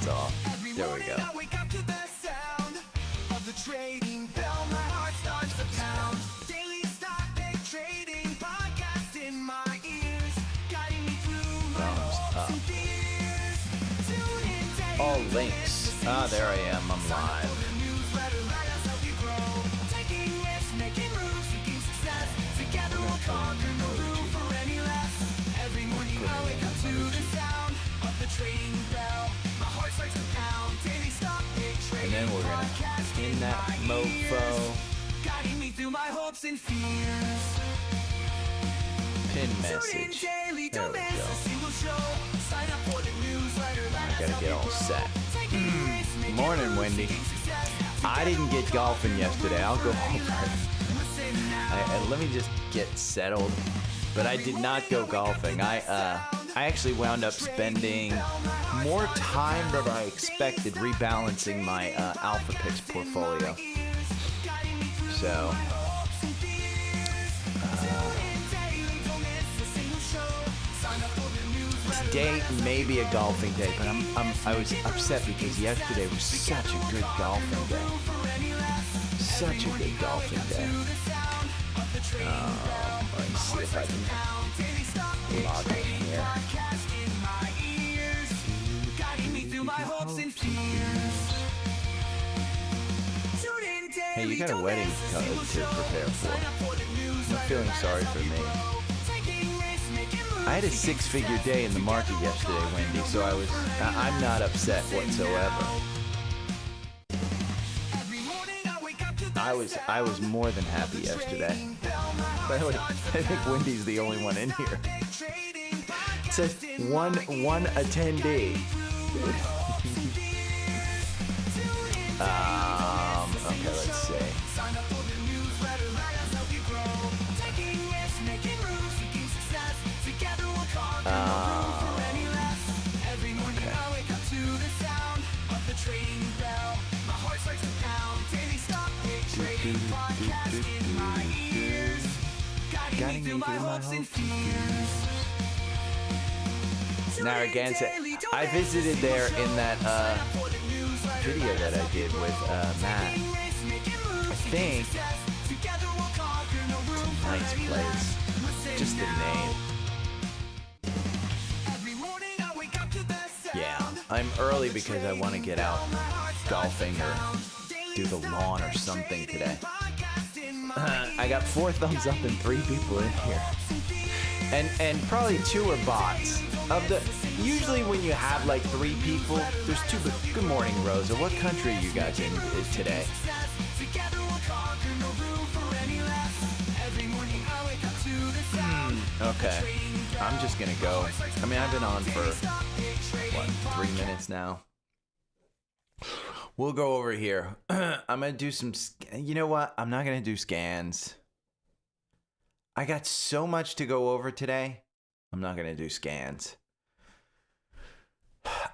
lights off. There we go. All links. Ah, there I am. I'm live. And then we're gonna pin that mofo. Pin message. There we go. I gotta get all set. Morning, Wendy. I didn't get golfing yesterday. I'll go over. Let me just get settled. But I did not go golfing. I actually wound up spending more time than I expected rebalancing my Alpha Picks portfolio. So today may be a golfing day, but I was upset because yesterday was such a good golfing day. Such a good golfing day. Let me see if I can log in here. Hey, you got a wedding to prepare for. I'm feeling sorry for me. I had a six-figure day in the market yesterday, Wendy, so I'm not upset whatsoever. I was more than happy yesterday. By the way, I think Wendy's the only one in here. It says one attendee. Okay, let's see. Narragansett. I visited there in that video that I did with Matt. I think it's a nice place. Just the name. Yeah, I'm early because I want to get out golfing or do the lawn or something today. I got 4 thumbs up and 3 people in here. And probably 2 are bots. Usually when you have like 3 people, there's 2. But good morning, Rosa. What country are you guys in today? Okay. I'm just gonna go. I mean, I've been on for, what, 3 minutes now? We'll go over here. I'm going to do some... You know what? I'm not going to do scans. I got so much to go over today. I'm not going to do scans.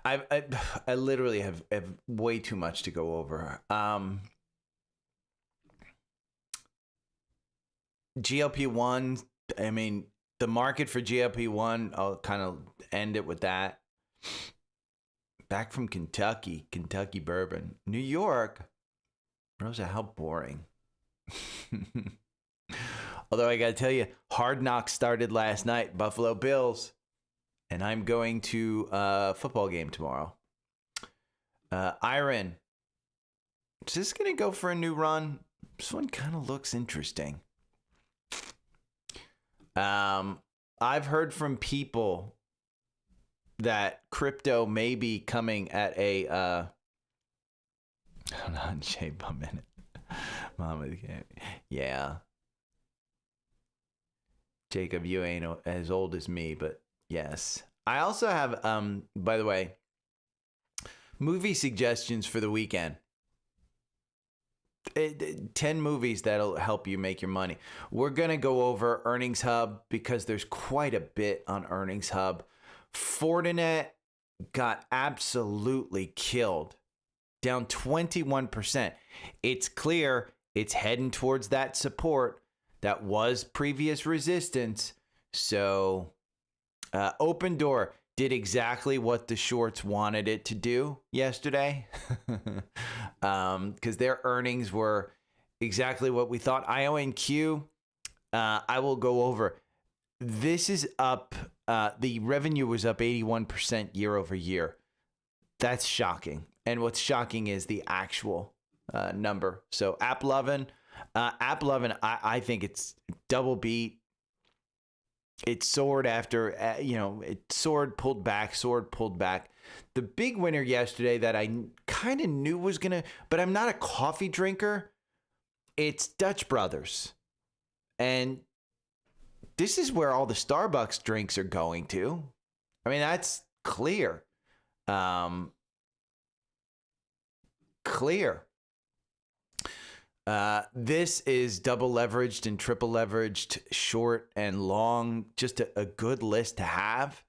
I literally have way too much to go over. GLP-1, I mean, the market for GLP-1, I'll kind of end it with that. Back from Kentucky bourbon. New York, Rosa, how boring. Although I gotta tell you, Hard Knocks started last night, Buffalo Bills, and I'm going to a football game tomorrow. Iron, is this gonna go for a new run? This one kind of looks interesting. I've heard from people that crypto may be coming at a hold on, shape a minute. Mama, yeah. Jacob, you ain't as old as me, but yes. I also have by the way, movie suggestions for the weekend. 10 movies that'll help you make your money. We're gonna go over Earnings Hub because there's quite a bit on Earnings Hub. Fortinet got absolutely killed, down 21%. It's clear it's heading towards that support that was previous resistance. So Open Door did exactly what the shorts wanted it to do yesterday, because their earnings were exactly what we thought. IONQ, I will go over. This is up. The revenue was up 81% year over year. That's shocking. And what's shocking is the actual number. So AppLovin, I think it's double beat. It soared after, it soared, pulled back. The big winner yesterday that I kind of knew was going to, but I'm not a coffee drinker, it's Dutch Brothers. And this is where all the Starbucks drinks are going to. I mean, that's clear. This is double leveraged and triple leveraged, short and long, just a good list to have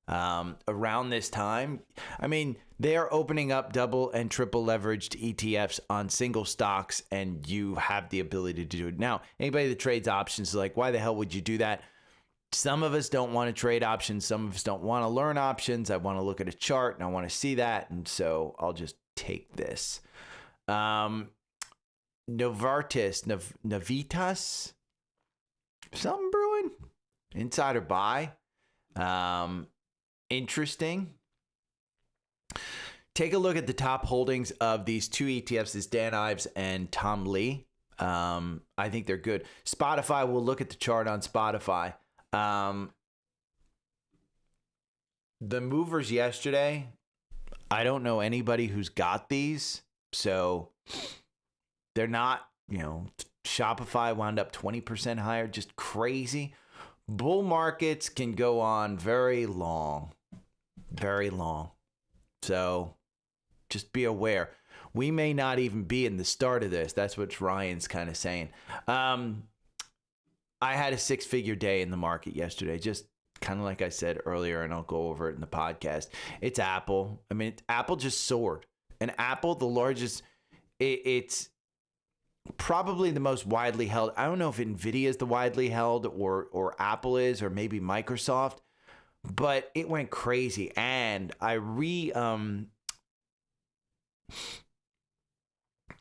around this time. I mean, they are opening up double and triple leveraged ETFs on single stocks, and you have the ability to do it. Now, anybody that trades options is like, why the hell would you do that? Some of us don't want to trade options. Some of us don't want to learn options. I want to look at a chart and I want to see that. And so I'll just take this. Navitas, something brewing, insider buy. Interesting. Take a look at the top holdings of these two ETFs, is Dan Ives and Tom Lee. I think they're good. Spotfiy, we'll look at the chart on Spotfiy. The movers yesterday, I don't know anybody who's got these, so they're not, Shopify wound up 20% higher, just crazy. Bull markets can go on very long. So just be aware. We may not even be in the start of this. That's what Ryan's kind of saying. I had a 6-figure day in the market yesterday, just kind of like I said earlier, and I'll go over it in the podcast. It's Apple. I mean, Apple just soared. And Apple, the largest, it's probably the most widely held. I don't know if NVIDIA is the widely held or Apple is, or maybe Microsoft, but it went crazy. And I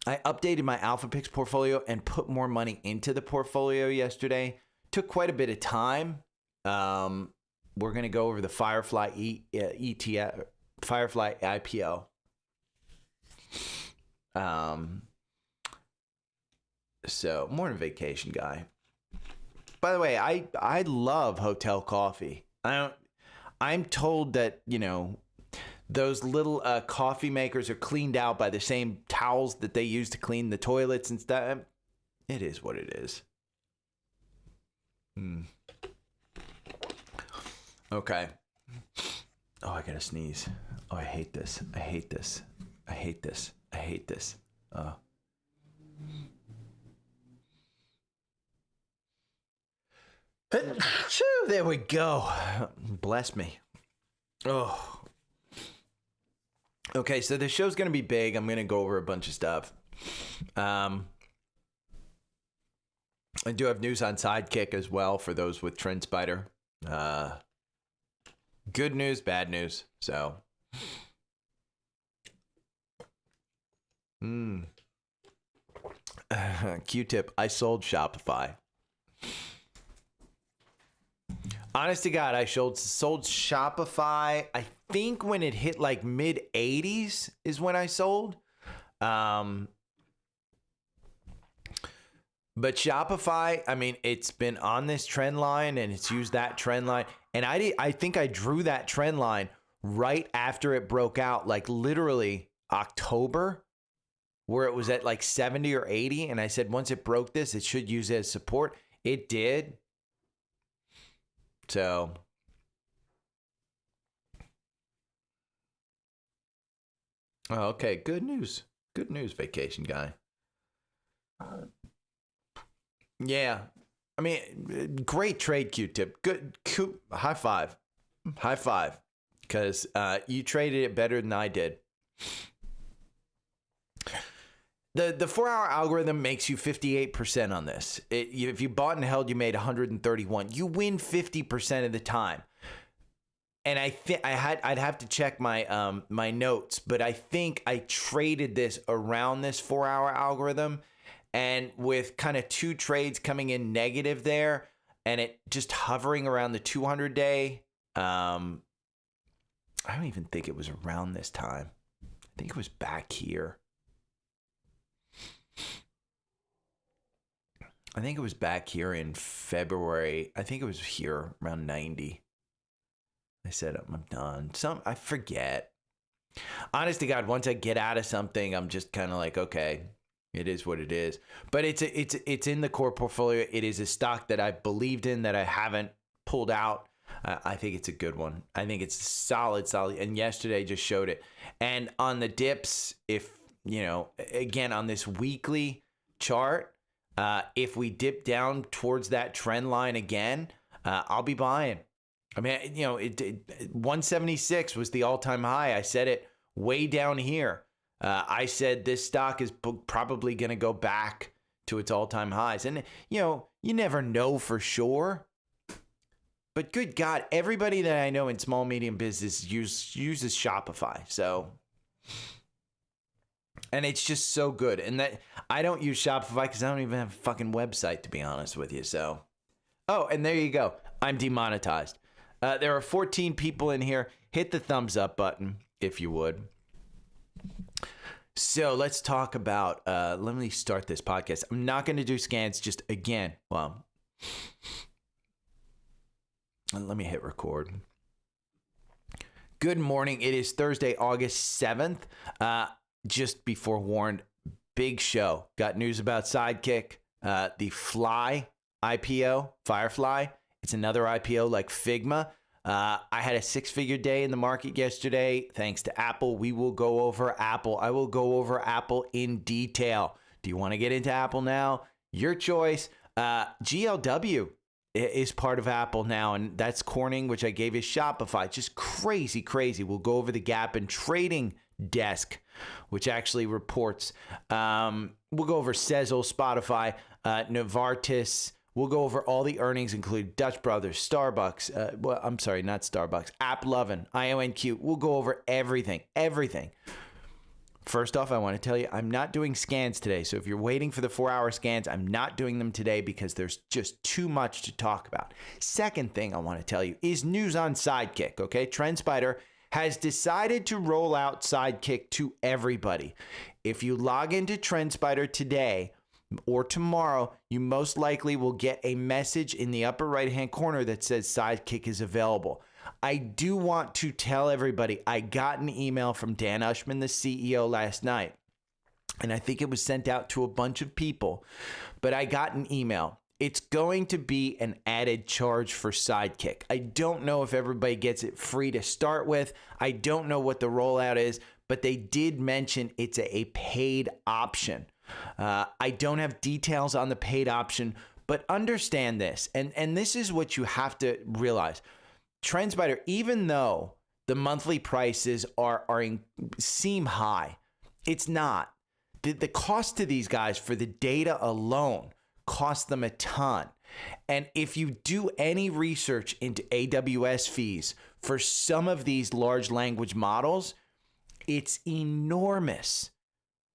updated my AlphaPix portfolio and put more money into the portfolio yesterday. Took quite a bit of time. We're going to go over the Firefly ETF, Firefly IPO. So, morning vacation guy. By the way, I love hotel coffee. I'm told that, those little coffee makers are cleaned out by the same towels that they use to clean the toilets and stuff. It is what it is. Okay. Oh, I gotta sneeze. Oh, I hate this. There we go. Bless me. Oh. Okay, so the show's going to be big. I'm going to go over a bunch of stuff. I do have news on Sidekick as well for those with Trendspider. Good news, bad news. So. Q-tip, I sold Shopify. Honest to God, I sold Shopify. I think when it hit like mid 80s is when I sold. But Shopify, I mean, it's been on this trend line and it's used that trend line. And I think I drew that trend line right after it broke out, like literally October, where it was at like 70 or 80. And I said, once it broke this, it should use it as support. It did. So, okay, good news. Good news, vacation guy. Yeah, I mean, great trade, Q-tip. Good, high five, because you traded it better than I did. The 4-hour algorithm makes you 58% on this. If you bought and held, you made 131. You win 50% of the time. I'd have to check my my notes, but I think I traded this around this 4-hour algorithm, and with kind of 2 trades coming in negative there, and it just hovering around the 200-day. I don't even think it was around this time. I think it was back here. I think it was back here in February. I think it was here around 90. I said, I'm done. I forget. Honest to God, once I get out of something, I'm just kind of like, okay, it is what it is. But it's in the core portfolio. It is a stock that I believed in, that I haven't pulled out. I think it's a good one. I think it's solid. And yesterday just showed it. And on the dips, if, again, on this weekly chart, if we dip down towards that trend line again, I'll be buying. I mean, 176 was the all-time high. I said it way down here. I said this stock is probably going to go back to its all-time highs. And, you never know for sure. But good God, everybody that I know in small, medium business uses Shopify. So, and it's just so good. And that I don't use Shopify because I don't even have a fucking website, to be honest with you. So, oh, and there you go. I'm demonetized. There are 14 people in here. Hit the thumbs up button if you would. So let's talk about, let me start this podcast. I'm not going to do scans just again. Well, let me hit record. Good morning. It is Thursday, August 7th. Just before warned, big show. Got news about Sidekick, the Fly IPO, Firefly. It's another IPO like Figma. I had a 6-figure day in the market yesterday, thanks to Apple. We will go over Apple. I will go over Apple in detail. Do you want to get into Apple now? Your choice. GLW is part of Apple now, and that's Corning, which I gave you Shopify. Just crazy. We'll go over the Gap and Trading Desk, which actually reports. We'll go over Sezzle, Spotfiy, Novartis. We'll go over all the earnings, including Dutch Brothers, Starbucks. Well, I'm sorry, not Starbucks. AppLovin, IONQ. We'll go over everything. First off, I want to tell you, I'm not doing scans today. So if you're waiting for the 4-hour scans, I'm not doing them today because there's just too much to talk about. Second thing I want to tell you is news on Sidekick, okay? Trendspider has decided to roll out Sidekick to everybody. If you log into Trendspider today or tomorrow, you most likely will get a message in the upper right-hand corner that says Sidekick is available. I do want to tell everybody, I got an email from Dan Ushman, the CEO, last night, and I think it was sent out to a bunch of people, but I got an email. It's going to be an added charge for Sidekick. I don't know if everybody gets it free to start with. I don't know what the rollout is, but they did mention it's a paid option. I don't have details on the paid option, but understand this, and this is what you have to realize. Trendspider, even though the monthly prices seem high, it's not. The cost to these guys for the data alone costs them a ton. And if you do any research into AWS fees for some of these large language models, it's enormous.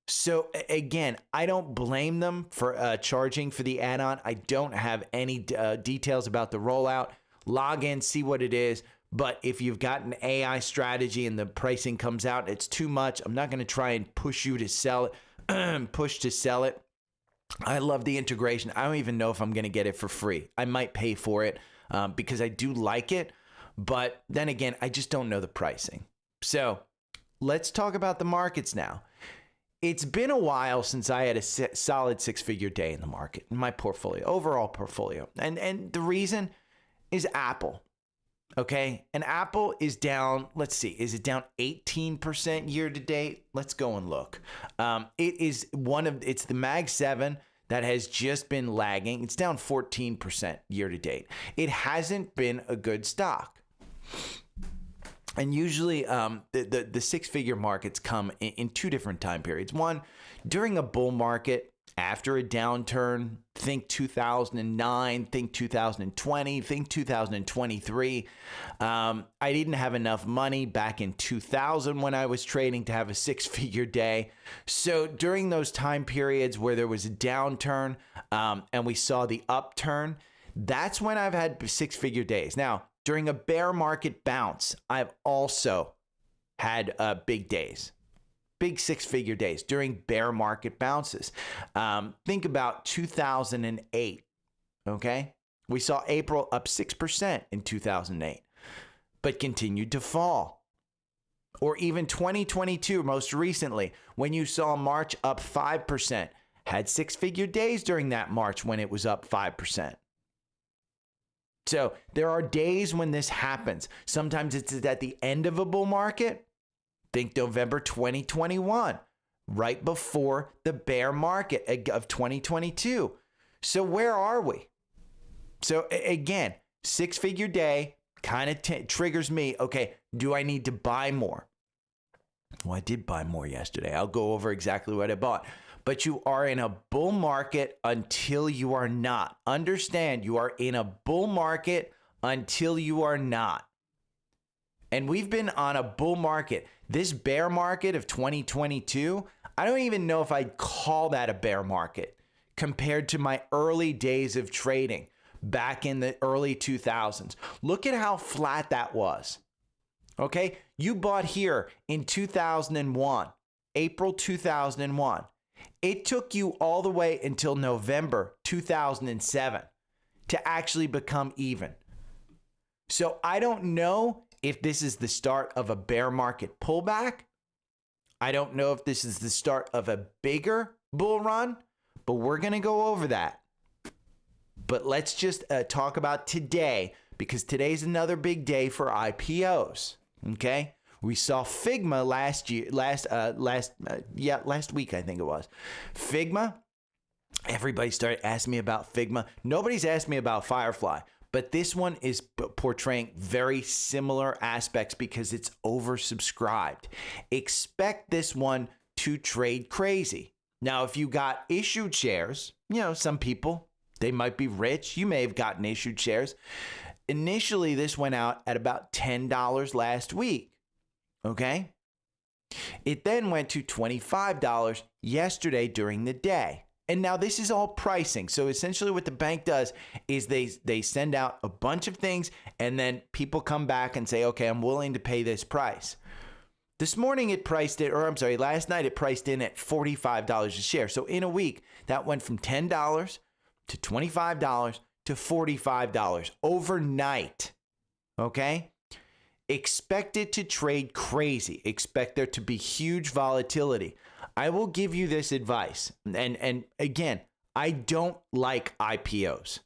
So again, I don't blame them for charging for the add-on. I don't have any details about the rollout. Log in, see what it is. But if you've got an AI strategy and the pricing comes out, it's too much. I'm not going to try and push you to sell it, push to sell it. I love the integration. I don't even know if I'm going to get it for free. I might pay for it because I do like it. But then again, I just don't know the pricing. So let's talk about the markets now. It's been a while since I had a solid 6-figure day in the market, in my portfolio, overall portfolio. And the reason is Apple, okay? And Apple is down, let's see, is it down 18% year to date? Let's go and look. It's the Mag 7 that has just been lagging. It's down 14% year to date. It hasn't been a good stock. And usually the 6-figure markets come in 2 different time periods. One, during a bull market, after a downturn, think 2009, think 2020, think 2023. I didn't have enough money back in 2000 when I was trading to have a six-figure day. So during those time periods where there was a downturn and we saw the upturn, that's when I've had six-figure days. Now, during a bear market bounce, I've also had big days. Big six-figure days during bear market bounces. Think about 2008, okay? We saw April up 6% in 2008, but continued to fall. Or even 2022, most recently, when you saw March up 5%, had six-figure days during that March when it was up 5%. So there are days when this happens. Sometimes it's at the end of a bull market. Think November 2021, right before the bear market of 2022. So where are we? So again, six-figure day kind of triggers me. Okay, do I need to buy more? Well, I did buy more yesterday. I'll go over exactly what I bought. But you are in a bull market until you are not. Understand, you are in a bull market until you are not. And we've been on a bull market. This bear market of 2022, I don't even know if I'd call that a bear market compared to my early days of trading back in the early 2000s. Look at how flat that was. Okay, you bought here in 2001, April 2001. It took you all the way until November 2007 to actually become even. So I don't know if this is the start of a bear market pullback. I don't know if this is the start of a bigger bull run, but we're going to go over that. But let's just talk about today, because today's another big day for IPOs. Okay? We saw Figma last week, I think it was. Figma, everybody started asking me about Figma. Nobody's asked me about Firefly. But this one is portraying very similar aspects because it's oversubscribed. Expect this one to trade crazy. Now, if you got issued shares, some people, they might be rich. You may have gotten issued shares. Initially, this went out at about $10 last week. Okay? It then went to $25 yesterday during the day. And now this is all pricing. So essentially what the bank does is they send out a bunch of things and then people come back and say, okay, I'm willing to pay this price. This morning last night it priced in at $45 a share. So in a week, that went from $10 to $25 to $45 overnight. Okay? Expect it to trade crazy. Expect there to be huge volatility. I will give you this advice. And again, I don't like IPOs.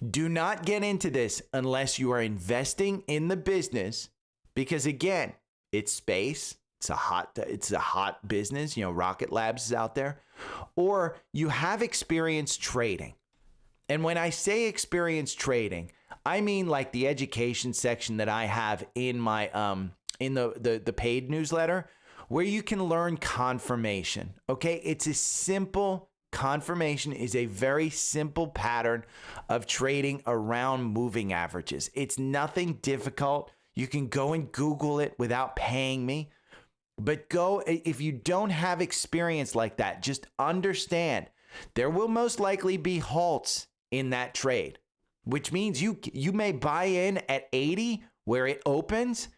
Do not get into this unless you are investing in the business, because again, it's space. It's a hot business. Rocket Labs is out there, or you have experience trading. And when I say experience trading, I mean like the education section that I have in my in the paid newsletter, where you can learn confirmation. Okay, it's a simple confirmation is a very simple pattern of trading around moving averages. It's nothing difficult. You can go and Google it without paying me. But if you don't have experience like that, just understand there will most likely be halts in that trade, which means you may buy in at 80 where it opens,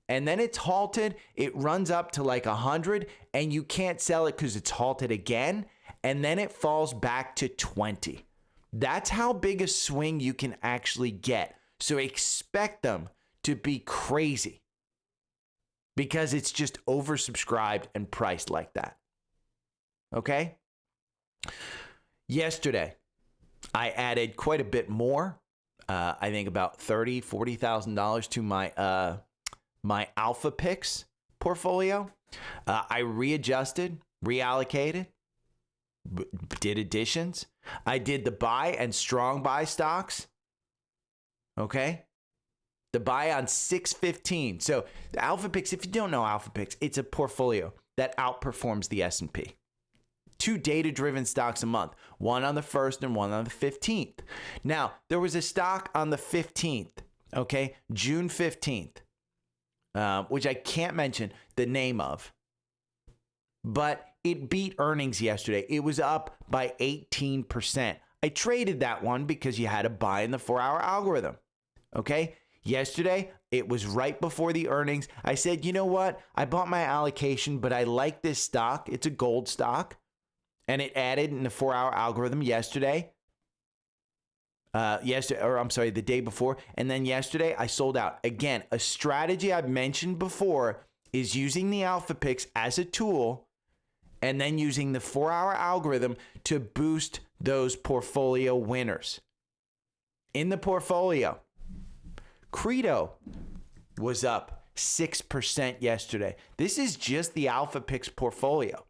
and then it's halted. It runs up to like 100 and you can't sell it because it's halted again. And then it falls back to 20. That's how big a swing you can actually get. So expect them to be crazy because it's just oversubscribed and priced like that. Okay? Yesterday, I added quite a bit more. I think about $30,000, $40,000 to my Alpha Picks portfolio. I readjusted, reallocated, did additions. I did the buy and strong buy stocks. Okay. The buy on 615. So the Alpha Picks, if you don't know Alpha Picks, it's a portfolio that outperforms the S&P. 2 data-driven stocks a month, one on the 1st and one on the 15th. Now, there was a stock on the 15th, okay, June 15th, which I can't mention the name of, but it beat earnings yesterday. It was up by 18%. I traded that one because you had to buy in the 4-hour algorithm, okay? Yesterday, it was right before the earnings. I said, you know what? I bought my allocation, but I like this stock. It's a gold stock. And it added in the 4-hour algorithm yesterday. The day before. And then yesterday, I sold out. Again, a strategy I've mentioned before is using the alpha picks as a tool and then using the 4-hour algorithm to boost those portfolio winners. In the portfolio, Credo was up 6% yesterday. This is just the Alpha Picks portfolio,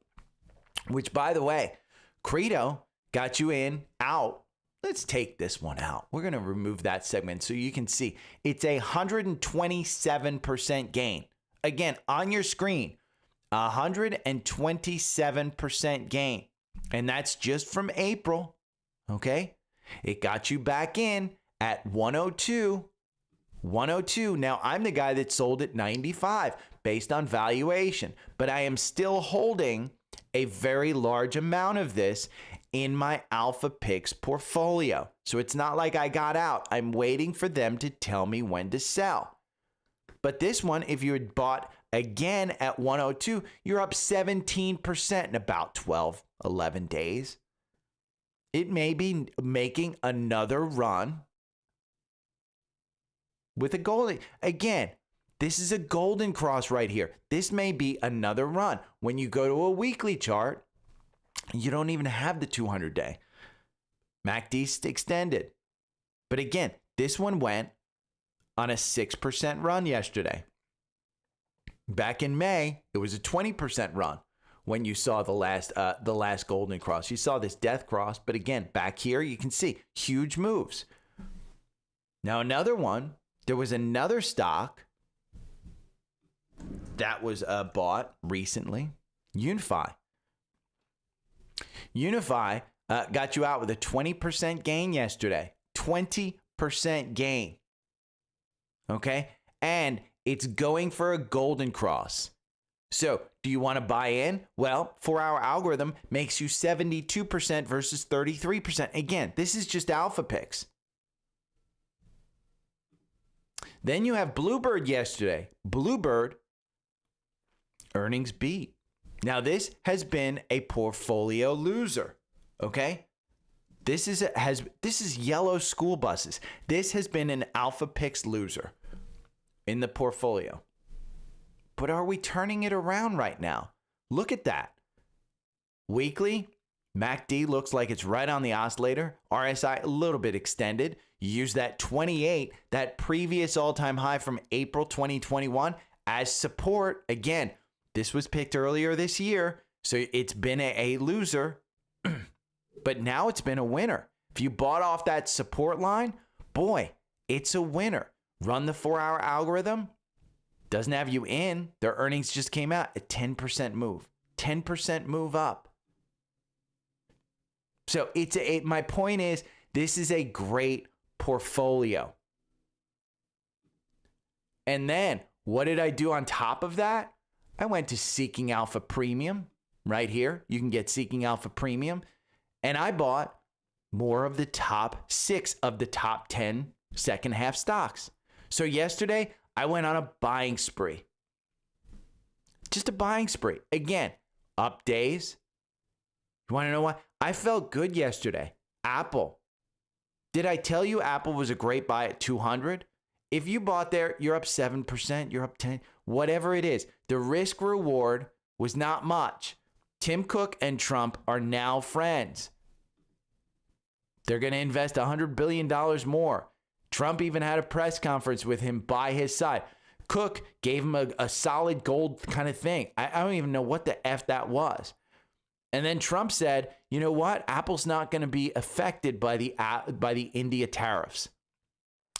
which, by the way, Credo got you in, out. Let's take this one out. We're going to remove that segment so you can see. It's a 127% gain. Again, on your screen, 127% gain. And that's just from April, okay? It got you back in at 102. 102. Now, I'm the guy that sold at 95 based on valuation, but I am still holding a very large amount of this in my Alpha Picks portfolio. So it's not like I got out. I'm waiting for them to tell me when to sell. But this one, if you had bought again at 102, you're up 17% in about 12, 11 days. It may be making another run with a golden. Again, this is a golden cross right here. This may be another run. When you go to a weekly chart, you don't even have the 200-day. MACD extended. But again, this one went on a 6% run yesterday. Back in May, it was a 20% run when you saw the last golden cross. You saw this death cross, but again, back here, you can see huge moves. Now, another one, there was another stock that was bought recently, Unify. Unify got you out with a 20% gain yesterday. 20% gain. Okay? And it's going for a golden cross. So, do you want to buy in? Well, 4-hour algorithm makes you 72% versus 33%. Again, this is just Alpha Picks. Then you have Bluebird yesterday. Bluebird earnings beat. Now, this has been a portfolio loser, okay? This is yellow school buses. This has been an Alpha Picks loser in the portfolio. But are we turning it around right now? Look at that. Weekly, MACD looks like it's right on the oscillator. RSI a little bit extended. You use that 28, that previous all-time high from April 2021 as support. Again, this was picked earlier this year, so it's been a loser, but now it's been a winner. If you bought off that support line, boy, it's a winner. Run the 4-hour algorithm. Doesn't have you in. Their earnings just came out. A 10% move. 10% move up. So my point is, this is a great portfolio. And then, what did I do on top of that? I went to Seeking Alpha Premium right here. You can get Seeking Alpha Premium. And I bought more of the top 6 of the top 10 second half stocks. So yesterday, I went on a buying spree. Just a buying spree. Again, up days. You want to know why? I felt good yesterday. Apple. Did I tell you Apple was a great buy at 200? If you bought there, you're up 7%, you're up 10, whatever it is. The risk reward was not much. Tim Cook and Trump are now friends. They're going to invest $100 billion more. Trump even had a press conference with him by his side. Cook gave him a solid gold kind of thing. I don't even know what the F that was. And then Trump said, you know what? Apple's not going to be affected by the India tariffs.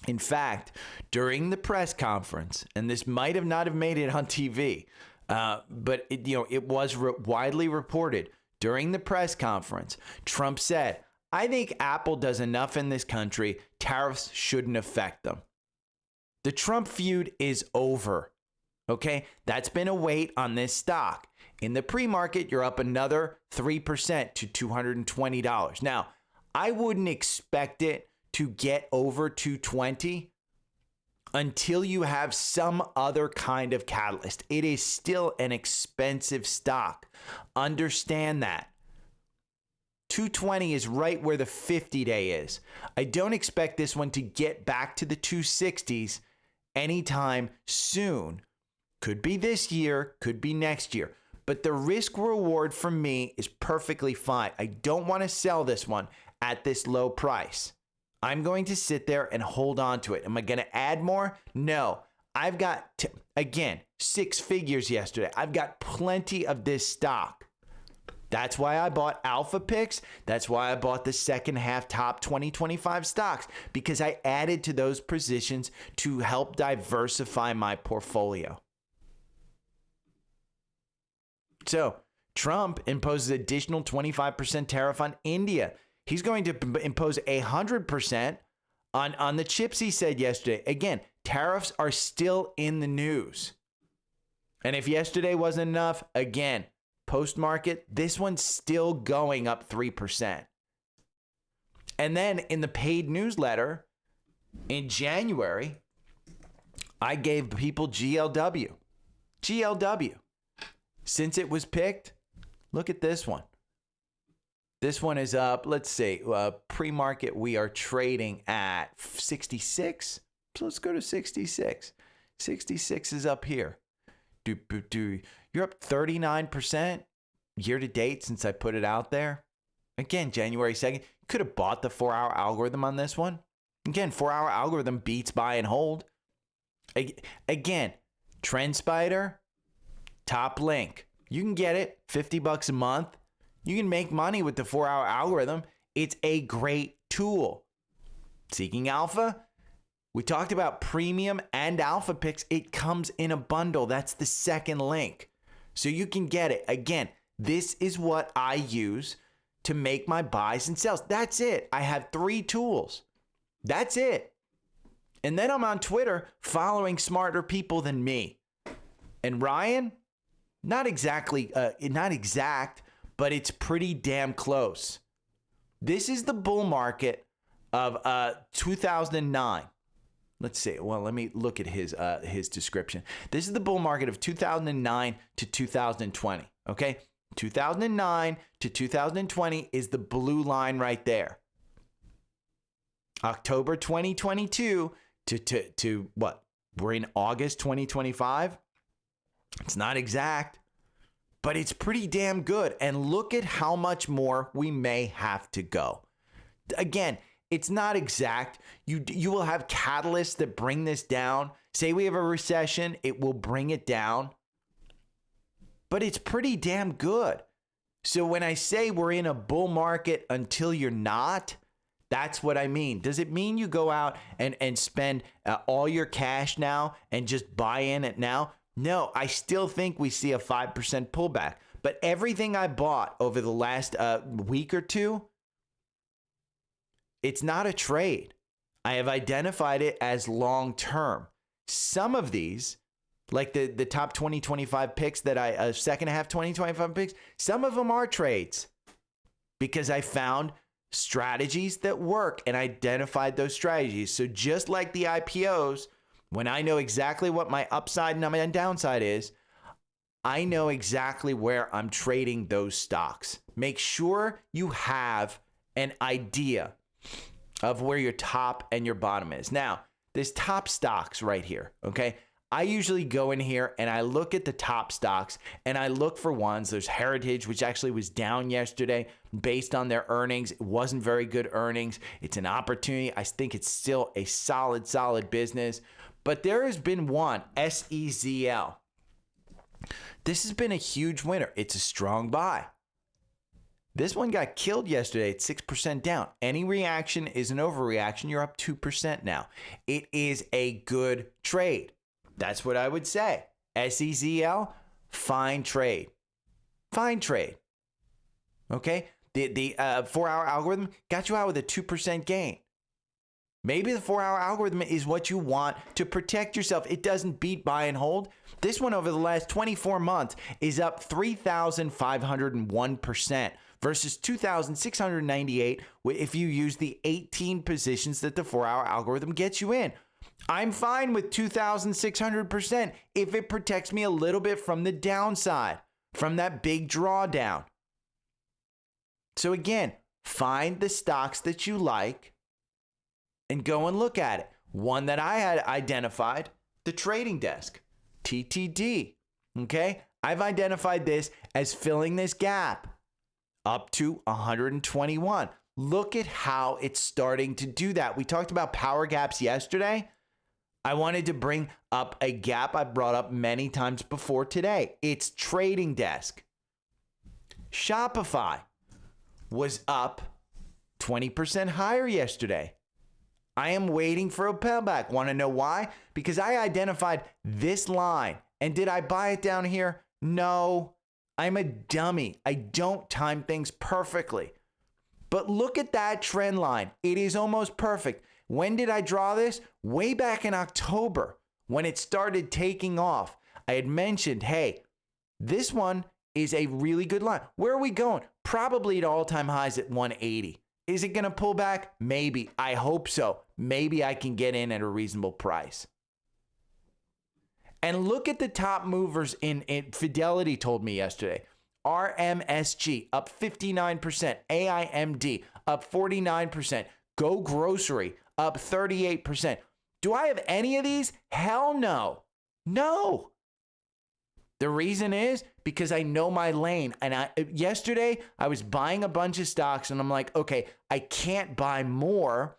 In fact, during the press conference, and this might have not have made it on TV, but it was widely reported, during the press conference, Trump said, I think Apple does enough in this country. Tariffs shouldn't affect them. The Trump feud is over. Okay, that's been a weight on this stock. In the pre-market, you're up another 3% to $220. Now, I wouldn't expect it to get over 220 until you have some other kind of catalyst. It is still an expensive stock. Understand that. 220 is right where the 50-day is. I don't expect this one to get back to the 260s anytime soon. Could be this year, could be next year. But the risk reward for me is perfectly fine. I don't want to sell this one at this low price. I'm going to sit there and hold on to it. Am I going to add more? No. I've got, again, 6 figures yesterday. I've got plenty of this stock. That's why I bought Alpha Picks. That's why I bought the second half top 2025 stocks, because I added to those positions to help diversify my portfolio. So Trump imposes additional 25% tariff on India. He's going to impose 100% on the chips, he said yesterday. Again, tariffs are still in the news. And if yesterday wasn't enough, again, post-market, this one's still going up 3%. And then in the paid newsletter in January, I gave people GLW. GLW. Since it was picked, look at this one. This one is up, let's see, pre-market we are trading at 66. So let's go to 66. 66 is up here. You're up 39% year to date since I put it out there. Again, January 2nd, you could have bought the 4-hour algorithm on this one. Again, 4-hour algorithm beats buy and hold. Again, Trendspider, top link. You can get it, $50 a month. You can make money with the 4-hour algorithm. It's a great tool. Seeking Alpha, we talked about premium and Alpha Picks. It comes in a bundle. That's the second link. So you can get it. Again, this is what I use to make my buys and sells. That's it. I have 3 tools. That's it. And then I'm on Twitter following smarter people than me. And Ryan, not exactly, not exact, but it's pretty damn close. This is the bull market of 2009. Let's see. Well, let me look at his description. This is the bull market of 2009 to 2020. Okay, 2009 to 2020 is the blue line right there. October 2022 to what? We're in August 2025. It's not exact, but it's pretty damn good. And look at how much more we may have to go. Again, it's not exact. You will have catalysts that bring this down. Say we have a recession, it will bring it down. But it's pretty damn good. So when I say we're in a bull market until you're not, that's what I mean. Does it mean you go out and spend all your cash now and just buy in it now? No, I still think we see a 5% pullback. But everything I bought over the last week or two, it's not a trade. I have identified it as long term. Some of these, like the top 2025 picks that I, second half 2025 picks, some of them are trades because I found strategies that work and identified those strategies. So just like the IPOs, when I know exactly what my upside and my downside is, I know exactly where I'm trading those stocks. Make sure you have an idea of where your top and your bottom is. Now, there's top stocks right here, okay? I usually go in here and I look at the top stocks and I look for ones. There's Heritage, which actually was down yesterday based on their earnings. It wasn't very good earnings. It's an opportunity. I think it's still a solid business. But there has been one, SEZL. This has been a huge winner. It's a strong buy. This one got killed yesterday at 6% down. Any reaction is an overreaction. You're up 2% now. It is a good trade. That's what I would say. SEZL, fine trade. Fine trade. Okay? The 4-hour algorithm got you out with a 2% gain. Maybe the 4-hour algorithm is what you want to protect yourself. It doesn't beat buy and hold. This one over the last 24 months is up 3,501% versus 2,698 if you use the 18 positions that the 4-hour algorithm gets you in. I'm fine with 2,600% if it protects me a little bit from the downside, from that big drawdown. So again, find the stocks that you like and go and look at it. One that I had identified, the trading desk, TTD. Okay, I've identified this as filling this gap up to 121. Look at how it's starting to do that. We talked about power gaps yesterday. I wanted to bring up a gap I brought up many times before today. It's trading desk. Shopify was up 20% higher yesterday. I am waiting for a pullback. Want to know why? Because I identified this line. And did I buy it down here? No. I'm a dummy. I don't time things perfectly. But look at that trend line. It is almost perfect. When did I draw this? Way back in October when it started taking off. I had mentioned, hey, this one is a really good line. Where are we going? Probably at all-time highs at 180. Is it going to pull back? Maybe. I hope so. Maybe I can get in at a reasonable price. And look at the top movers in Fidelity told me yesterday. RMSG up 59%. AIMD up 49%. Go Grocery up 38%. Do I have any of these? Hell no. No. The reason is because I know my lane. And yesterday I was buying a bunch of stocks and I'm like, okay, I can't buy more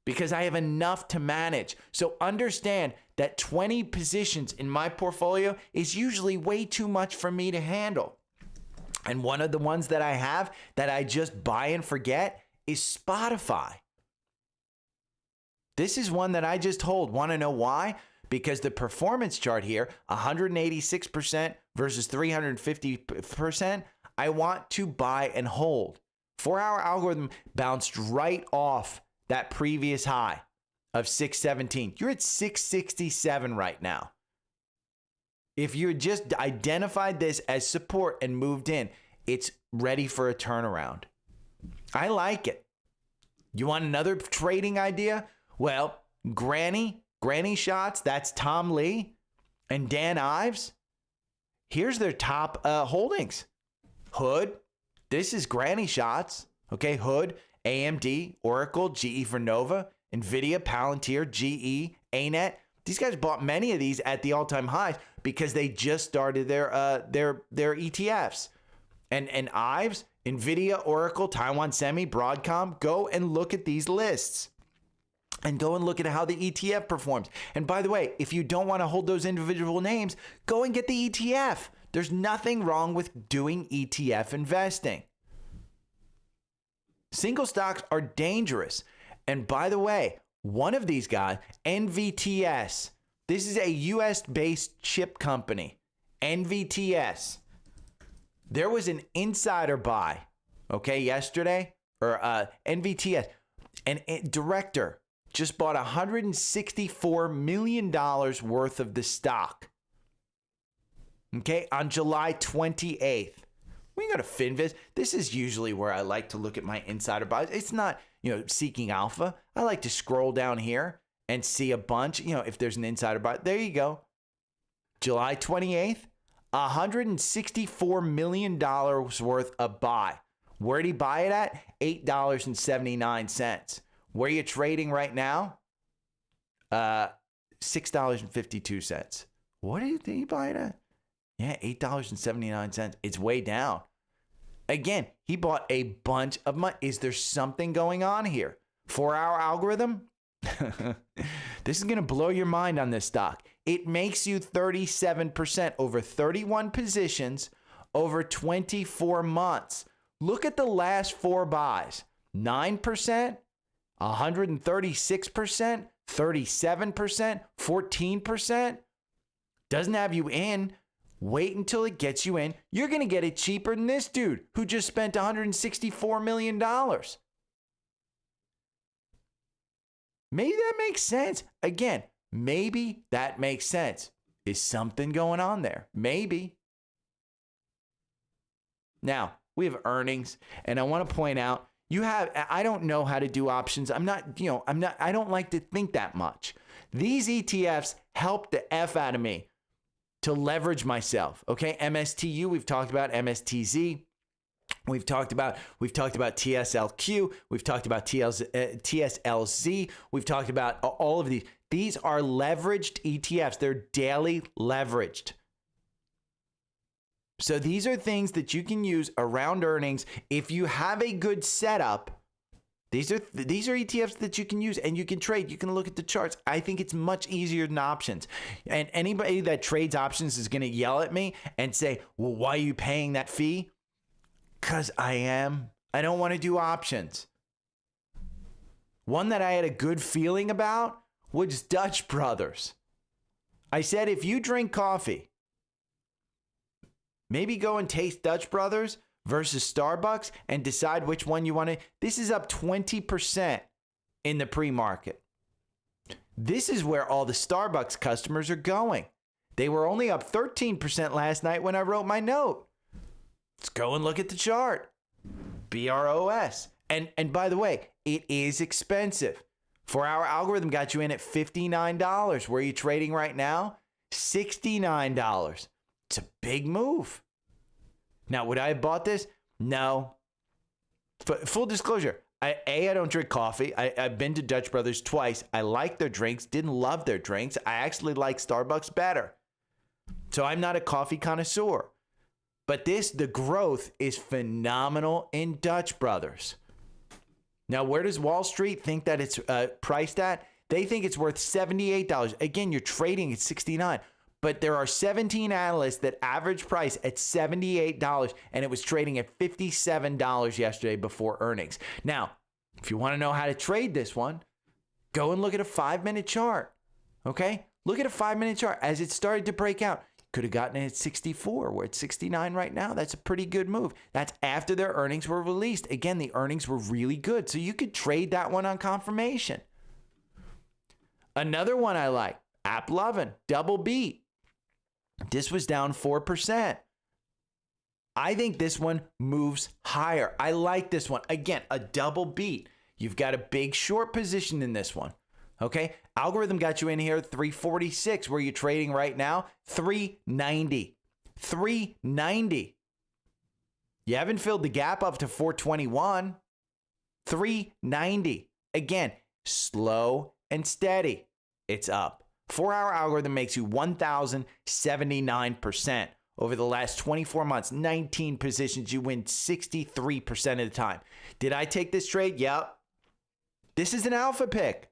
because I have enough to manage. So understand that 20 positions in my portfolio is usually way too much for me to handle. And one of the ones that I have that I just buy and forget is Spotfiy. This is one that I just hold. Want to know why? Because the performance chart here, 186% versus 350%, I want to buy and hold. 4-hour algorithm bounced right off that previous high of 617. You're at 667 right now. If you just identified this as support and moved in, it's ready for a turnaround. I like it. You want another trading idea? Well, Granny Shots, that's Tom Lee and Dan Ives. Here's their top holdings. Hood, this is Granny Shots. Okay, Hood, AMD, Oracle, GE Vernova, NVIDIA, Palantir, GE, ANET. These guys bought many of these at the all-time highs because they just started their ETFs. And Ives, NVIDIA, Oracle, Taiwan Semi, Broadcom, go and look at these lists. And go and look at how the ETF performs. And by the way, if you don't want to hold those individual names, go and get the ETF. There's nothing wrong with doing ETF investing. Single stocks are dangerous. And by the way, one of these guys, NVTS, this is a US-based chip company, NVTS. There was an insider buy, okay, yesterday, or NVTS, and director just bought $164 million worth of the stock. Okay, on July 28th. We go to Finviz. This is usually where I like to look at my insider buys. It's not, seeking alpha. I like to scroll down here and see a bunch, if there's an insider buy. There you go. July 28th, $164 million worth of buy. Where'd he buy it at? $8.79. Where are you trading right now? $6.52. What do you think you buy it at? Yeah, $8.79. It's way down. Again, he bought a bunch of money. Is there something going on here? 4-hour algorithm? This is going to blow your mind on this stock. It makes you 37% over 31 positions over 24 months. Look at the last 4 buys. 9%. 136%, 37%, 14%, doesn't have you in. Wait until it gets you in. You're going to get it cheaper than this dude who just spent $164 million. Maybe that makes sense. Again, maybe that makes sense. Is something going on there? Maybe. Now, we have earnings, and I want to point out, I don't know how to do options. I don't like to think that much. These ETFs help the F out of me to leverage myself. Okay, MSTU, we've talked about MSTZ. We've talked about TSLQ. We've talked about TSLZ. We've talked about all of these. These are leveraged ETFs. They're daily leveraged. So these are things that you can use around earnings. If you have a good setup, these are ETFs that you can use and you can trade. You can look at the charts. I think it's much easier than options. And anybody that trades options is going to yell at me and say, well, why are you paying that fee? Because I am. I don't want to do options. One that I had a good feeling about was Dutch Brothers. I said, if you drink coffee, maybe go and taste Dutch Brothers versus Starbucks and decide which one you want to. This is up 20% in the pre-market. This is where all the Starbucks customers are going. They were only up 13% last night when I wrote my note. Let's go and look at the chart. BROS. And by the way, it is expensive. 4-hour algorithm got you in at $59. Where are you trading right now? $69. It's a big move. Now, would I have bought this? No. Full disclosure, I don't drink coffee. I've been to Dutch Brothers twice. I like their drinks, didn't love their drinks. I actually like Starbucks better. So I'm not a coffee connoisseur. But the growth is phenomenal in Dutch Brothers. Now, where does Wall Street think that it's priced at? They think it's worth $78. Again, you're trading at $69. But there are 17 analysts that average price at $78, and it was trading at $57 yesterday before earnings. Now, if you want to know how to trade this one, go and look at a 5-minute chart, okay? Look at a 5-minute chart. As it started to break out, could have gotten it at 64. We're at 69 right now. That's a pretty good move. That's after their earnings were released. Again, the earnings were really good, so you could trade that one on confirmation. Another one I like, AppLovin, double beat. This was down 4%. I think this one moves higher. I like this one. Again, a double beat. You've got a big short position in this one. Okay? Algorithm got you in here at 346. Where are you trading right now? 390. 390. You haven't filled the gap up to 421. 390. Again, slow and steady. It's up. 4-hour algorithm makes you 1,079%. Over the last 24 months, 19 positions, you win 63% of the time. Did I take this trade? Yep. This is an alpha pick.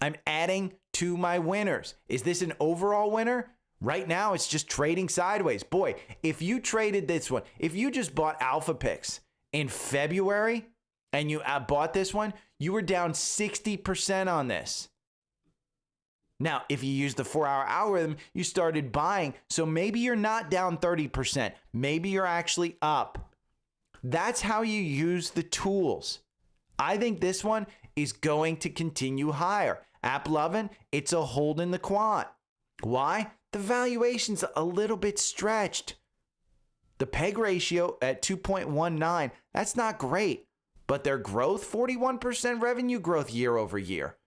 I'm adding to my winners. Is this an overall winner? Right now, it's just trading sideways. Boy, if you traded this one, if you just bought alpha picks in February and you bought this one, you were down 60% on this. Now, if you use the 4-hour algorithm, you started buying. So maybe you're not down 30%. Maybe you're actually up. That's how you use the tools. I think this one is going to continue higher. AppLovin, it's a hold in the quant. Why? The valuation's a little bit stretched. The PEG ratio at 2.19, that's not great. But their growth, 41% revenue growth year over year.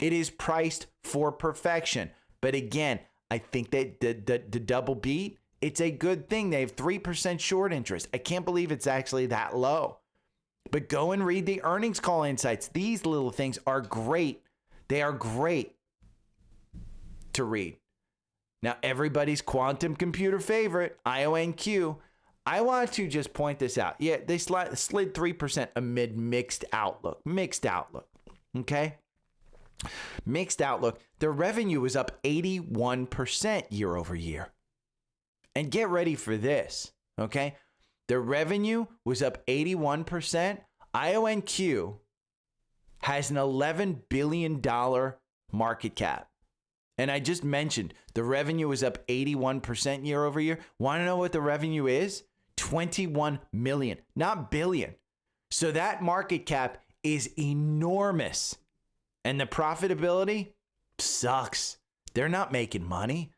It is priced for perfection. But again, I think that the double beat, it's a good thing. They have 3% short interest. I can't believe it's actually that low. But go and read the earnings call insights. These little things are great. They are great to read. Now, everybody's quantum computer favorite, IONQ. I want to just point this out. Yeah, they slid 3% amid mixed outlook. Mixed outlook. Okay? Mixed outlook. Their revenue was up 81% year over year. And get ready for this. Okay? Their revenue was up 81%. IONQ has an $11 billion market cap. And I just mentioned the revenue is up 81% year over year. Want to know what the revenue is? 21 million, not billion. So that market cap is enormous. And the profitability sucks. They're not making money.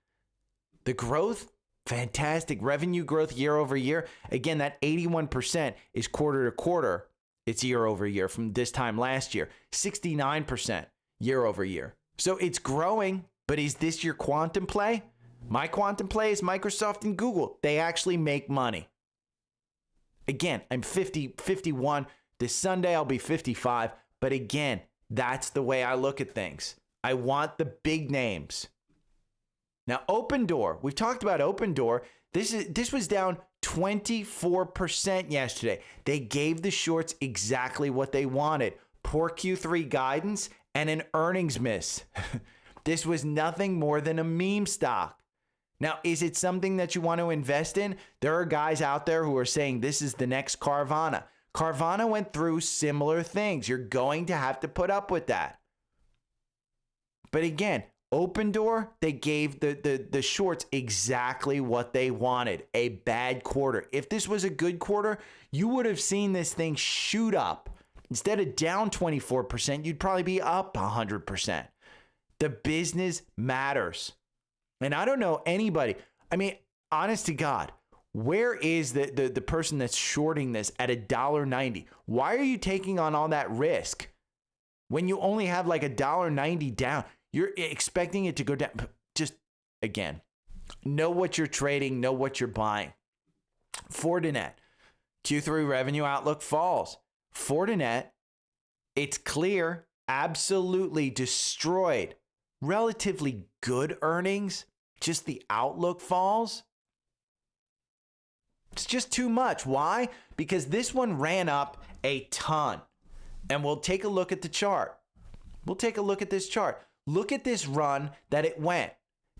The growth, fantastic. Revenue growth year over year. Again, that 81% is quarter to quarter. It's year over year from this time last year. 69% year over year. So it's growing, but is this your quantum play? My quantum play is Microsoft and Google. They actually make money. Again, I'm 51. This Sunday, I'll be 55. But again, that's the way I look at things. I want the big names. Now, Open Door. We've talked about Open Door. This was down 24% yesterday. They gave the shorts exactly what they wanted. Poor Q3 guidance and an earnings miss. This was nothing more than a meme stock. Now, is it something that you want to invest in? There are guys out there who are saying this is the next Carvana. Carvana went through similar things. You're going to have to put up with that. But again, Open Door, they gave the shorts exactly what they wanted, a bad quarter. If this was a good quarter, you would have seen this thing shoot up. Instead of down 24%, you'd probably be up 100%. The business matters. And I don't know anybody. I mean, honest to God, where is the person that's shorting this at $1.90? Why are you taking on all that risk when you only have like $1.90 down? You're expecting it to go down. Just, again, know what you're trading, know what you're buying. Fortinet, Q3 revenue outlook falls. Fortinet, it's clear, absolutely destroyed. Relatively good earnings, just the outlook falls. It's just too much. Why? Because this one ran up a ton. And we'll take a look at the chart. We'll take a look at this chart. Look at this run that it went.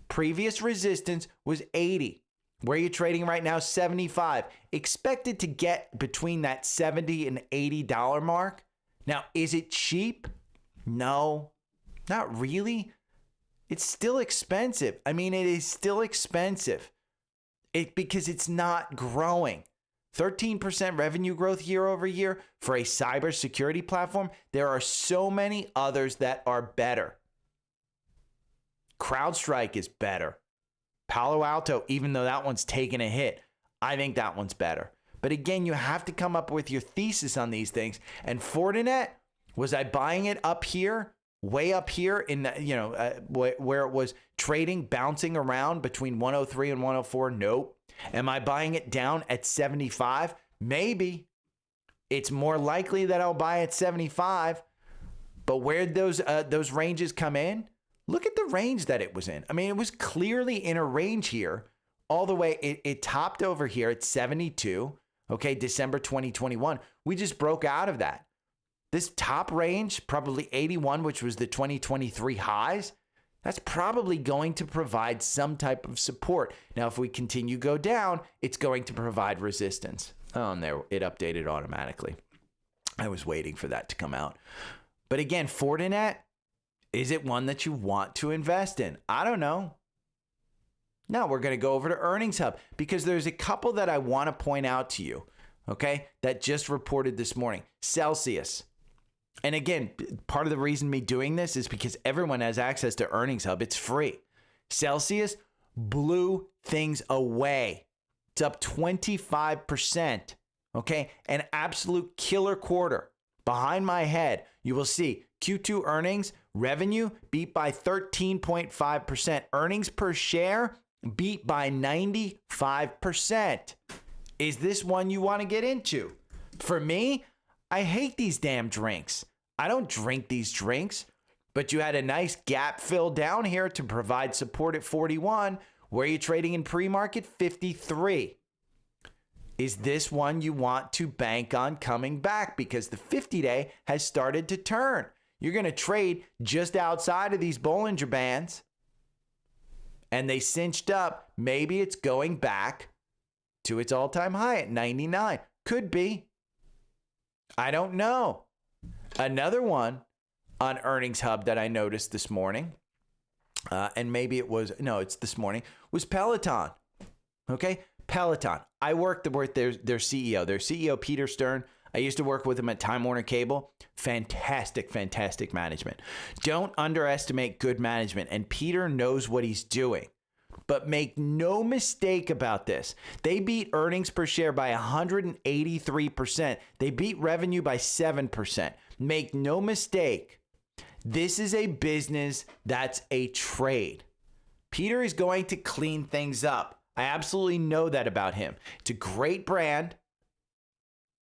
Previous resistance was 80. Where are you trading right now? 75. Expected to get between that $70 and $80 mark. Now, is it cheap? No, not really. It's still expensive. I mean, it is still expensive because it's not growing. 13% revenue growth year over year for a cybersecurity platform. There are so many others that are better. CrowdStrike is better. Palo Alto, even though that one's taken a hit, I think that one's better. But again, you have to come up with your thesis on these things. And Fortinet, was I buying it up here? Way up here in the, where it was trading, bouncing around between 103 and 104? Nope. Am I buying it down at 75? Maybe. It's more likely that I'll buy at 75. But where'd those ranges come in? Look at the range that it was in. I mean, it was clearly in a range here all the way. It topped over here at 72. Okay, December 2021. We just broke out of that. This top range, probably 81, which was the 2023 highs, that's probably going to provide some type of support. Now, if we continue to go down, it's going to provide resistance. Oh, and there, it updated automatically. I was waiting for that to come out. But again, Fortinet, is it one that you want to invest in? I don't know. Now, we're going to go over to Earnings Hub because there's a couple that I want to point out to you, okay, that just reported this morning. Celsius. And again, part of the reason me doing this is because everyone has access to Earnings Hub. It's free. Celsius blew things away. It's up 25%. Okay, an absolute killer quarter. Behind my head, you will see Q2 earnings, revenue beat by 13.5%. Earnings per share beat by 95%. Is this one you want to get into? For me, I hate these damn drinks. I don't drink these drinks, but you had a nice gap fill down here to provide support at 41. Where are you trading in pre-market? 53. Is this one you want to bank on coming back? Because the 50-day has started to turn. You're going to trade just outside of these Bollinger Bands, and they cinched up. Maybe it's going back to its all-time high at 99. Could be. I don't know. Another one on Earnings Hub that I noticed this morning, and maybe it was, no, it's this morning, was Peloton. Okay, Peloton. I worked with their CEO. Their CEO, Peter Stern. I used to work with him at Time Warner Cable. Fantastic, fantastic management. Don't underestimate good management. And Peter knows what he's doing. But make no mistake about this. They beat earnings per share by 183%. They beat revenue by 7%. Make no mistake. This is a business that's a trade. Peter is going to clean things up. I absolutely know that about him. It's a great brand.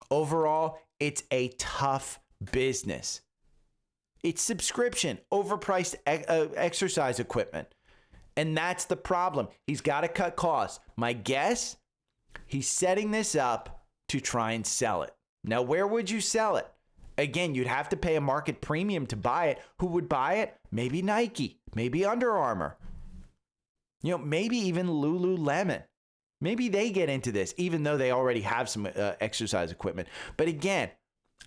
Overall, it's a tough business. It's subscription, overpriced exercise equipment. And that's the problem. He's got to cut costs. My guess, he's setting this up to try and sell it. Now, where would you sell it? Again, you'd have to pay a market premium to buy it. Who would buy it? Maybe Nike, maybe Under Armour. Maybe even Lululemon. Maybe they get into this, even though they already have some exercise equipment. But again,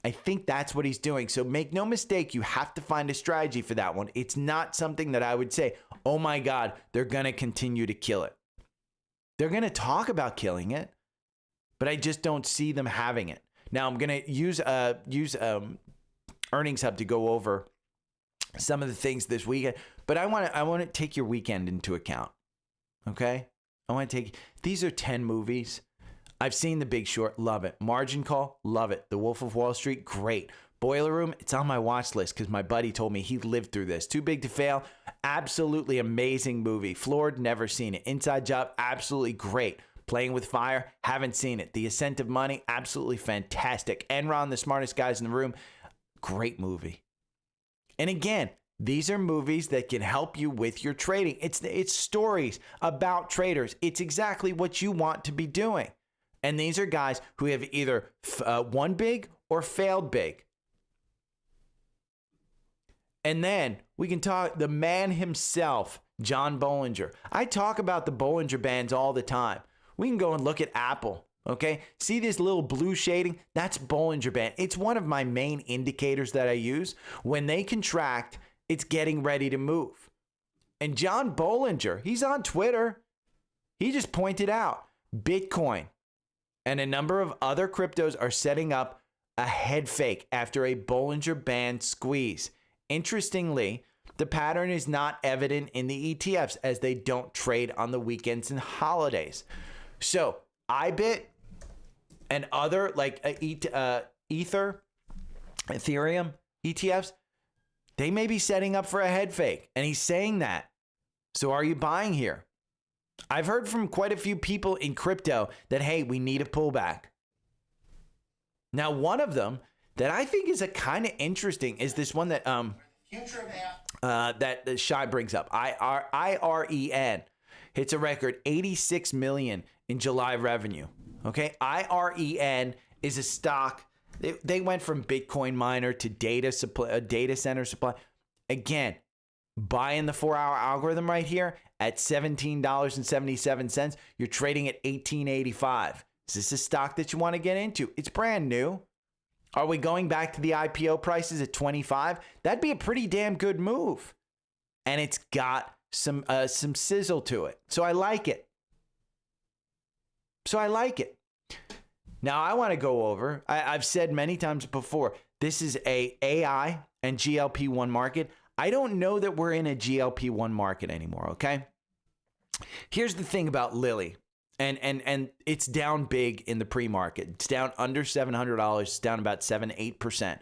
I think that's what he's doing. So make no mistake, you have to find a strategy for that one. It's not something that I would say, oh my God, they're going to continue to kill it. They're going to talk about killing it, but I just don't see them having it. Now I'm going to use Earnings Hub to go over some of the things this weekend, but I want to take your weekend into account. Okay? These are 10 movies. I've seen The Big Short, love it. Margin Call, love it. The Wolf of Wall Street, great. Boiler Room, it's on my watch list because my buddy told me he lived through this. Too Big to Fail, absolutely amazing movie. Floored, never seen it. Inside Job, absolutely great. Playing with Fire, haven't seen it. The Ascent of Money, absolutely fantastic. Enron, The Smartest Guys in the Room, great movie. And again, these are movies that can help you with your trading. It's stories about traders. It's exactly what you want to be doing. And these are guys who have either won big or failed big. And then we can talk the man himself, John Bollinger. I talk about the Bollinger Bands all the time. We can go and look at Apple. Okay, see this little blue shading? That's Bollinger Band. It's one of my main indicators that I use. When they contract, it's getting ready to move. And John Bollinger, he's on Twitter. He just pointed out Bitcoin and a number of other cryptos are setting up a head fake after a Bollinger Band squeeze. Interestingly, the pattern is not evident in the ETFs as they don't trade on the weekends and holidays. So IBIT and other like Ethereum ETFs, they may be setting up for a head fake. And he's saying that. So are you buying here? I've heard from quite a few people in crypto that, hey, we need a pullback. Now, one of them that I think is a kind of interesting is this one that that Shai brings up. IREN hits a record 86 million in July revenue. Okay, IREN is a stock. They went from Bitcoin miner to data center supply. Again, buying the 4-hour algorithm right here at $17.77. You're trading at $18.85. Is this a stock that you want to get into? It's brand new. Are we going back to the IPO prices at 25? That'd be a pretty damn good move. And it's got some sizzle to it. So I like it. Now I want to go over, I've said many times before, this is a AI and GLP-1 market. I don't know that we're in a GLP-1 market anymore, okay? Here's the thing about Lilly, and it's down big in the pre-market. It's down under $700. It's down about 7-8%.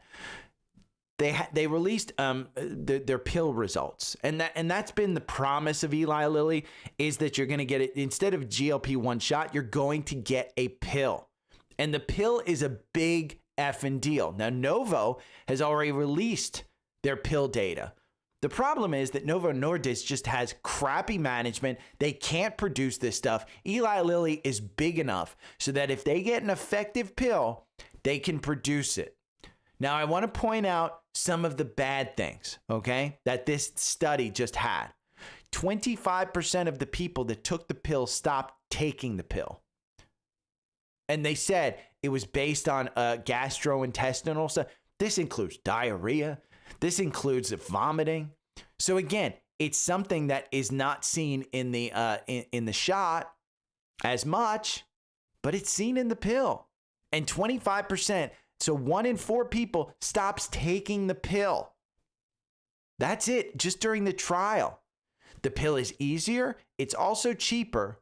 They released their pill results, and that's been the promise of Eli Lilly, is that you're going to get it instead of GLP-1 shot, you're going to get a pill, and the pill is a big effing deal. Now Novo has already released their pill data. The problem is that Novo Nordisk just has crappy management. They can't produce this stuff. Eli Lilly is big enough so that if they get an effective pill, they can produce it. Now, I want to point out some of the bad things, okay, that this study just had. 25% of the people that took the pill stopped taking the pill. And they said it was based on gastrointestinal stuff. This includes diarrhea. This includes vomiting. So again, it's something that is not seen in the in the shot as much, but it's seen in the pill. And 25%, so 1 in 4 people stops taking the pill. That's it, just during the trial. The pill is easier, it's also cheaper,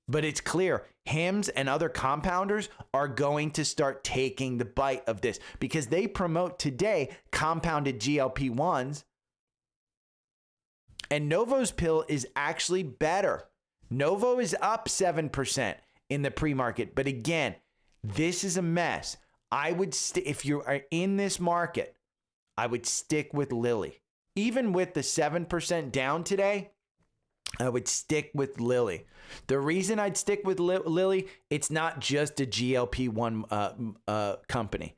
but it's clear HIMs and other compounders are going to start taking the bite of this because they promote today compounded GLP-1s. And Novo's pill is actually better. Novo is up 7% in the pre-market. But again, this is a mess. I would, if you are in this market, I would stick with Lilly. Even with the 7% down today, I would stick with Lilly. The reason I'd stick with Lilly, it's not just a GLP-1 company.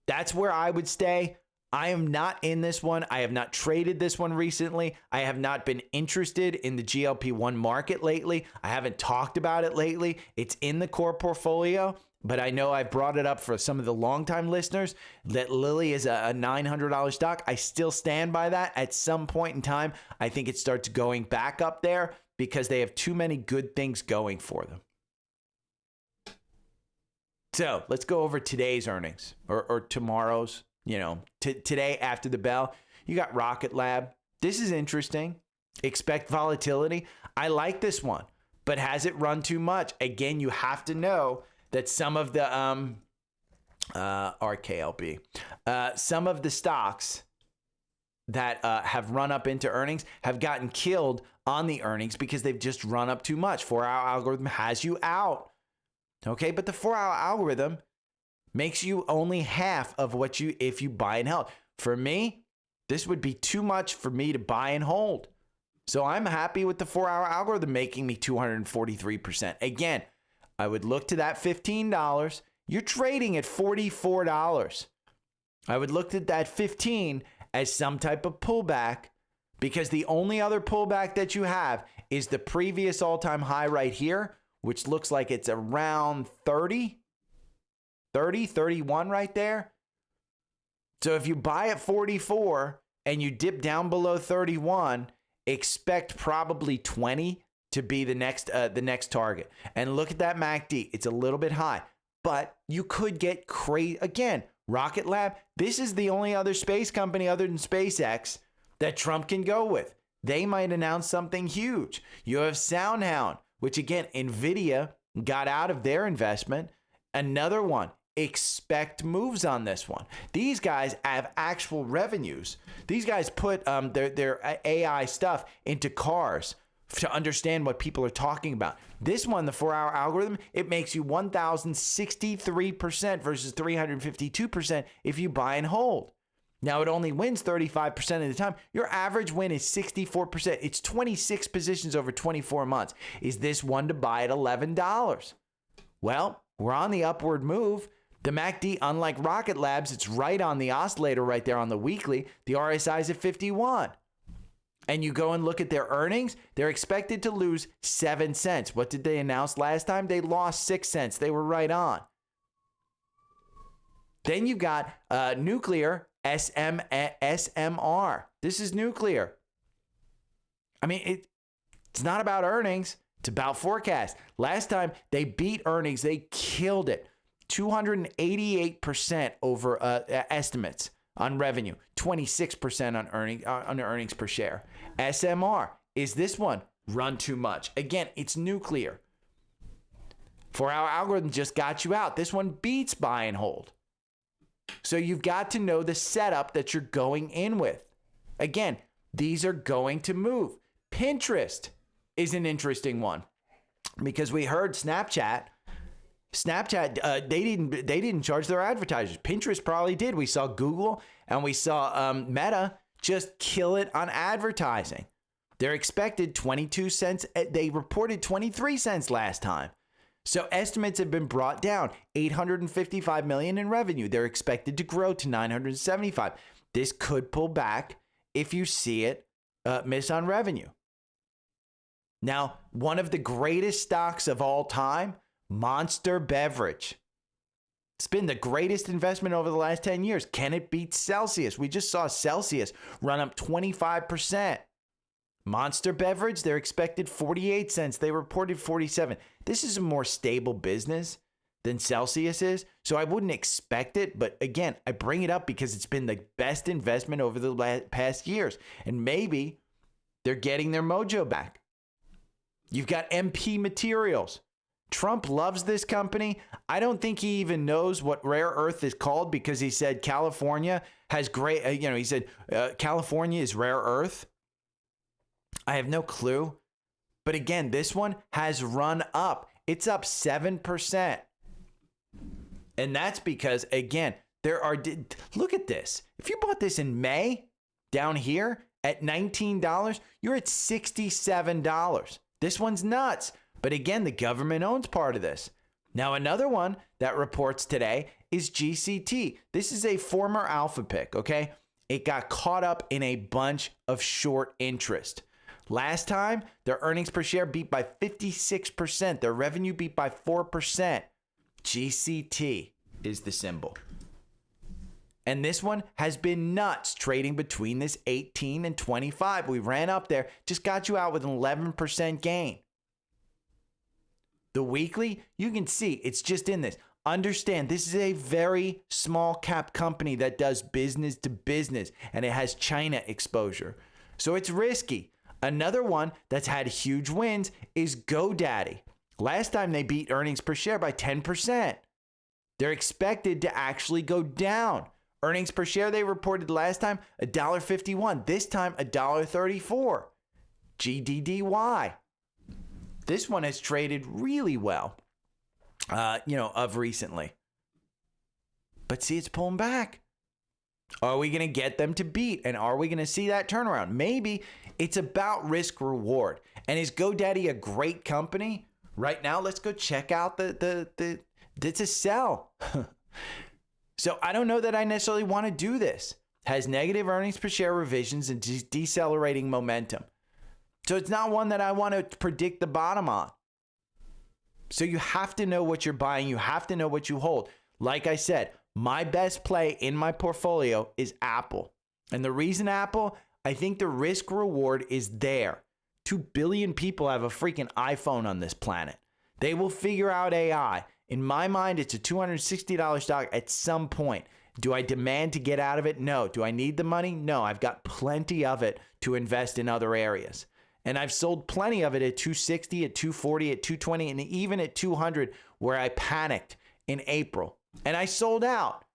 That's where I would stay. I am not in this one. I have not traded this one recently. I have not been interested in the GLP-1 market lately. I haven't talked about it lately. It's in the core portfolio, but I know I've brought it up for some of the longtime listeners that Lilly is a $900 stock. I still stand by that. At some point in time, I think it starts going back up there because they have too many good things going for them. So let's go over today's earnings or tomorrow's. You know, today after the bell, you got Rocket Lab. This is interesting. Expect volatility. I like this one, but has it run too much? Again, you have to know that some of the RKLB, some of the stocks that have run up into earnings have gotten killed on the earnings because they've just run up too much. 4-hour algorithm has you out. Okay, but the 4-hour algorithm makes you only half of what you if you buy and hold. For me, this would be too much for me to buy and hold. So I'm happy with the 4-hour algorithm making me 243%. Again, I would look to that $15. You're trading at $44. I would look at that 15 as some type of pullback because the only other pullback that you have is the previous all-time high right here, which looks like it's around 30, 31 right there. So if you buy at 44 and you dip down below 31, expect probably 20 to be the next target. And look at that MACD. It's a little bit high, but you could get crazy. Again, Rocket Lab, this is the only other space company other than SpaceX that Trump can go with. They might announce something huge. You have SoundHound, which again, NVIDIA got out of their investment. Another one. Expect moves on this one. These guys have actual revenues. These guys put their AI stuff into cars to understand what people are talking about. This one, the 4-hour algorithm, it makes you 1,063% versus 352% if you buy and hold. Now, it only wins 35% of the time. Your average win is 64%. It's 26 positions over 24 months. Is this one to buy at $11? Well, we're on the upward move. The MACD, unlike Rocket Labs, it's right on the oscillator right there on the weekly. The RSI is at 51. And you go and look at their earnings, they're expected to lose 7 cents. What did they announce last time? They lost 6 cents. They were right on. Then you've got nuclear SMR. This is nuclear. I mean, it's not about earnings. It's about forecast. Last time they beat earnings, they killed it. 288% over estimates on revenue, 26% on earnings per share. SMR, is this one run too much? Again, it's nuclear. 4-hour algorithm just got you out. This one beats buy and hold. So you've got to know the setup that you're going in with. Again, these are going to move. Pinterest is an interesting one because we heard Snapchat, they didn't charge their advertisers. Pinterest probably did. We saw Google and we saw Meta just kill it on advertising. They're expected 22 cents. They reported 23 cents last time. So estimates have been brought down. 855 million in revenue. They're expected to grow to 975. This could pull back if you see it miss on revenue. Now, one of the greatest stocks of all time, Monster Beverage. It's been the greatest investment over the last 10 years. Can it beat Celsius? We just saw Celsius run up 25%. Monster Beverage, they're expected 48 cents. They reported 47. This is a more stable business than Celsius is, so I wouldn't expect it. But again, I bring it up because it's been the best investment over the past years. And maybe they're getting their mojo back. You've got MP Materials. Trump loves this company. I don't think he even knows what rare earth is called because he said California has great, he said California is rare earth. I have no clue. But again, this one has run up. It's up 7%. And that's because, again, look at this. If you bought this in May down here at $19, you're at $67. This one's nuts. But again, the government owns part of this. Now, another one that reports today is GCT. This is a former alpha pick, okay? It got caught up in a bunch of short interest. Last time, their earnings per share beat by 56%. Their revenue beat by 4%. GCT is the symbol. And this one has been nuts, trading between this 18 and 25. We ran up there, just got you out with an 11% gain. The weekly, you can see it's just in this. Understand, this is a very small cap company that does business to business, and it has China exposure. So it's risky. Another one that's had huge wins is GoDaddy. Last time they beat earnings per share by 10%. They're expected to actually go down. Earnings per share they reported last time, $1.51. This time, $1.34. GDDY. This one has traded really well, of recently. But see, it's pulling back. Are we going to get them to beat? And are we going to see that turnaround? Maybe. It's about risk reward. And is GoDaddy a great company? Right now, let's go check out it's a sell. So I don't know that I necessarily want to do this. Has negative earnings per share revisions and decelerating momentum. So it's not one that I want to predict the bottom on. So you have to know what you're buying. You have to know what you hold. Like I said, my best play in my portfolio is Apple. And the reason Apple, I think the risk reward is there. 2 billion people have a freaking iPhone on this planet. They will figure out AI. In my mind, it's a $260 stock at some point. Do I demand to get out of it? No. Do I need the money? No. I've got plenty of it to invest in other areas. And I've sold plenty of it at 260, at 240, at 220, and even at 200, where I panicked in April. And I sold out.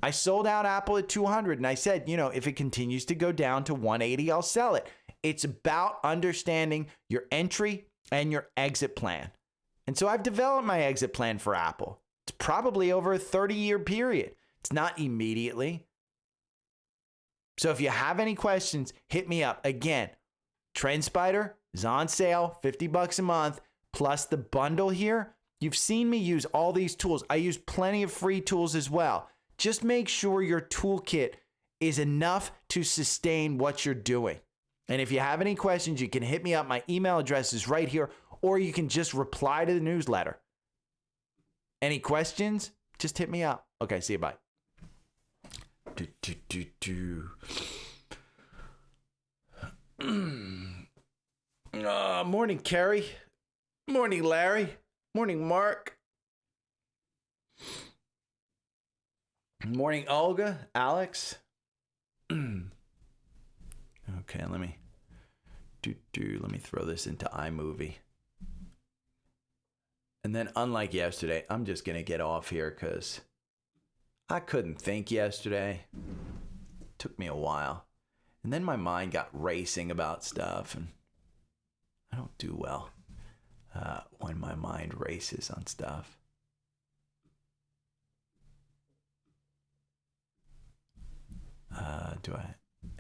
I sold out Apple at 200, and I said, if it continues to go down to 180, I'll sell it. It's about understanding your entry and your exit plan. And so I've developed my exit plan for Apple. It's probably over a 30-year period. It's not immediately. So if you have any questions, hit me up. Again, Trendspider is on sale, $50 a month, plus the bundle here. You've seen me use all these tools. I use plenty of free tools as well. Just make sure your toolkit is enough to sustain what you're doing. And if you have any questions, you can hit me up. My email address is right here, or you can just reply to the newsletter. Any questions? Just hit me up. Okay, see you. Bye. Morning, Kerry. Morning, Larry. Morning, Mark. Morning, Olga. Alex. Okay, let me throw this into iMovie. And then, unlike yesterday, I'm just going to get off here because I couldn't think yesterday. It took me a while. And then my mind got racing about stuff, and I don't do well when my mind races on stuff.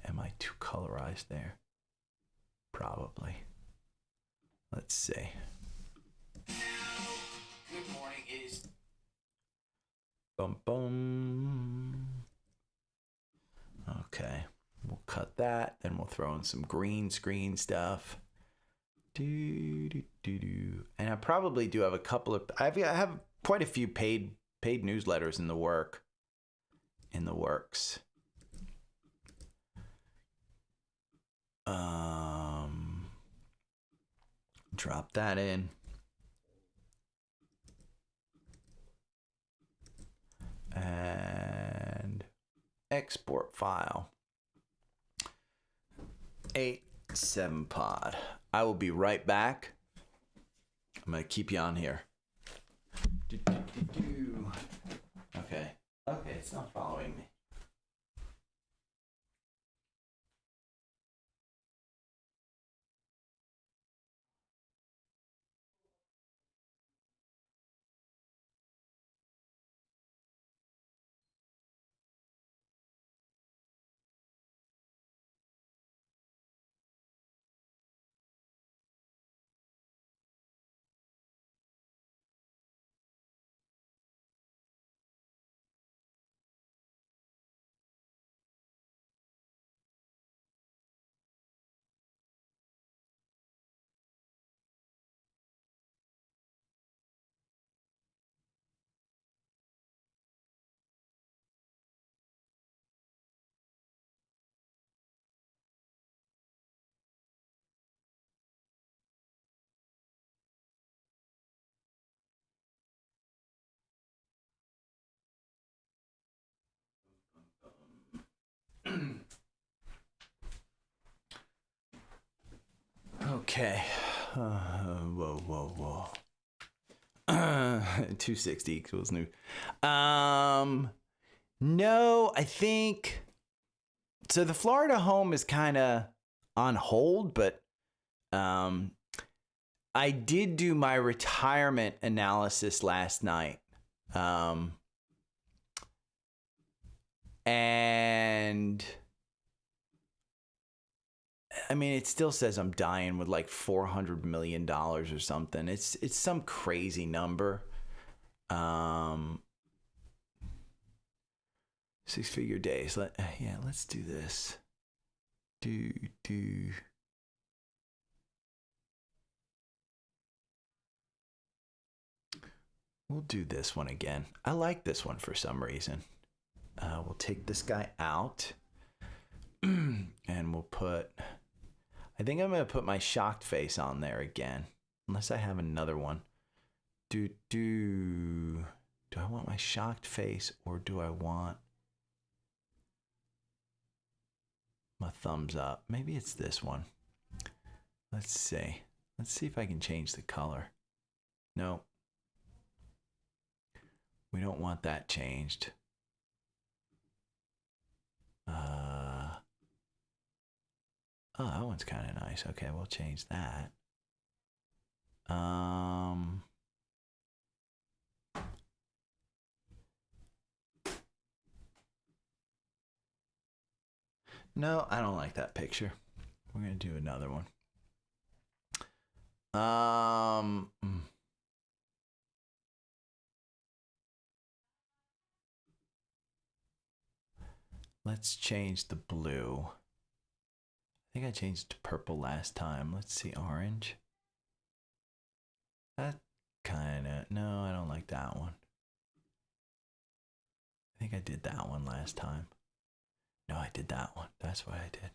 Am I too colorized there? Probably. Let's see. Good morning. It is boom. Okay, we'll cut that. Then we'll throw in some green screen stuff. And I probably do have a couple of. I have quite a few paid newsletters in the works. Drop that in. And export file. 8-7 pod. I will be right back. I'm gonna keep you on here. Okay. Okay, it's not following me. Okay. Whoa. 260 equals new. No, I think so. The Florida home is kind of on hold, but I did do my retirement analysis last night. And I mean, it still says I'm dying with like $400 million or something. It's some crazy number. 6-figure days. Let's do this. We'll do this one again. I like this one for some reason. We'll take this guy out and we'll put, I think I'm going to put my shocked face on there again, unless I have another one. Do I want my shocked face or do I want my thumbs up? Maybe it's this one. Let's see. Let's see if I can change the color. No. We don't want that changed. Oh, that one's kind of nice. Okay, we'll change that. No, I don't like that picture. We're gonna do another one. Let's change the blue. I think I changed to purple last time. Let's see, orange. That kind of, no, I don't like that one. I think I did that one last time. No, I did that one. That's what I did.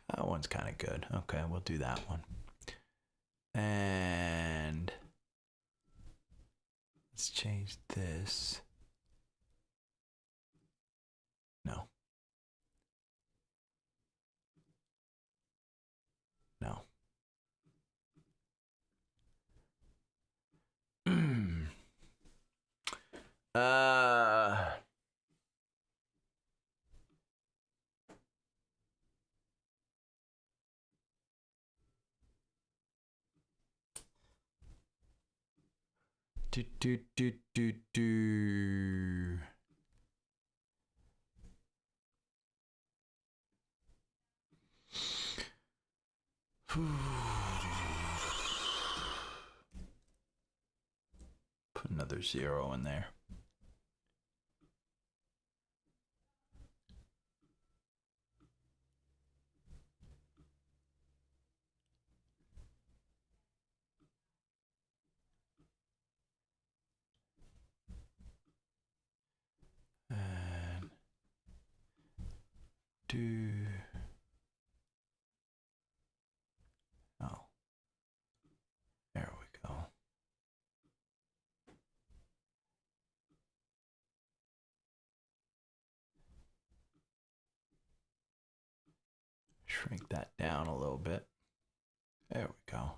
That one's kind of good. Okay, we'll do that one. And let's change this. No. No. Put another 0 in there. Oh, there we go. Shrink that down a little bit. There we go.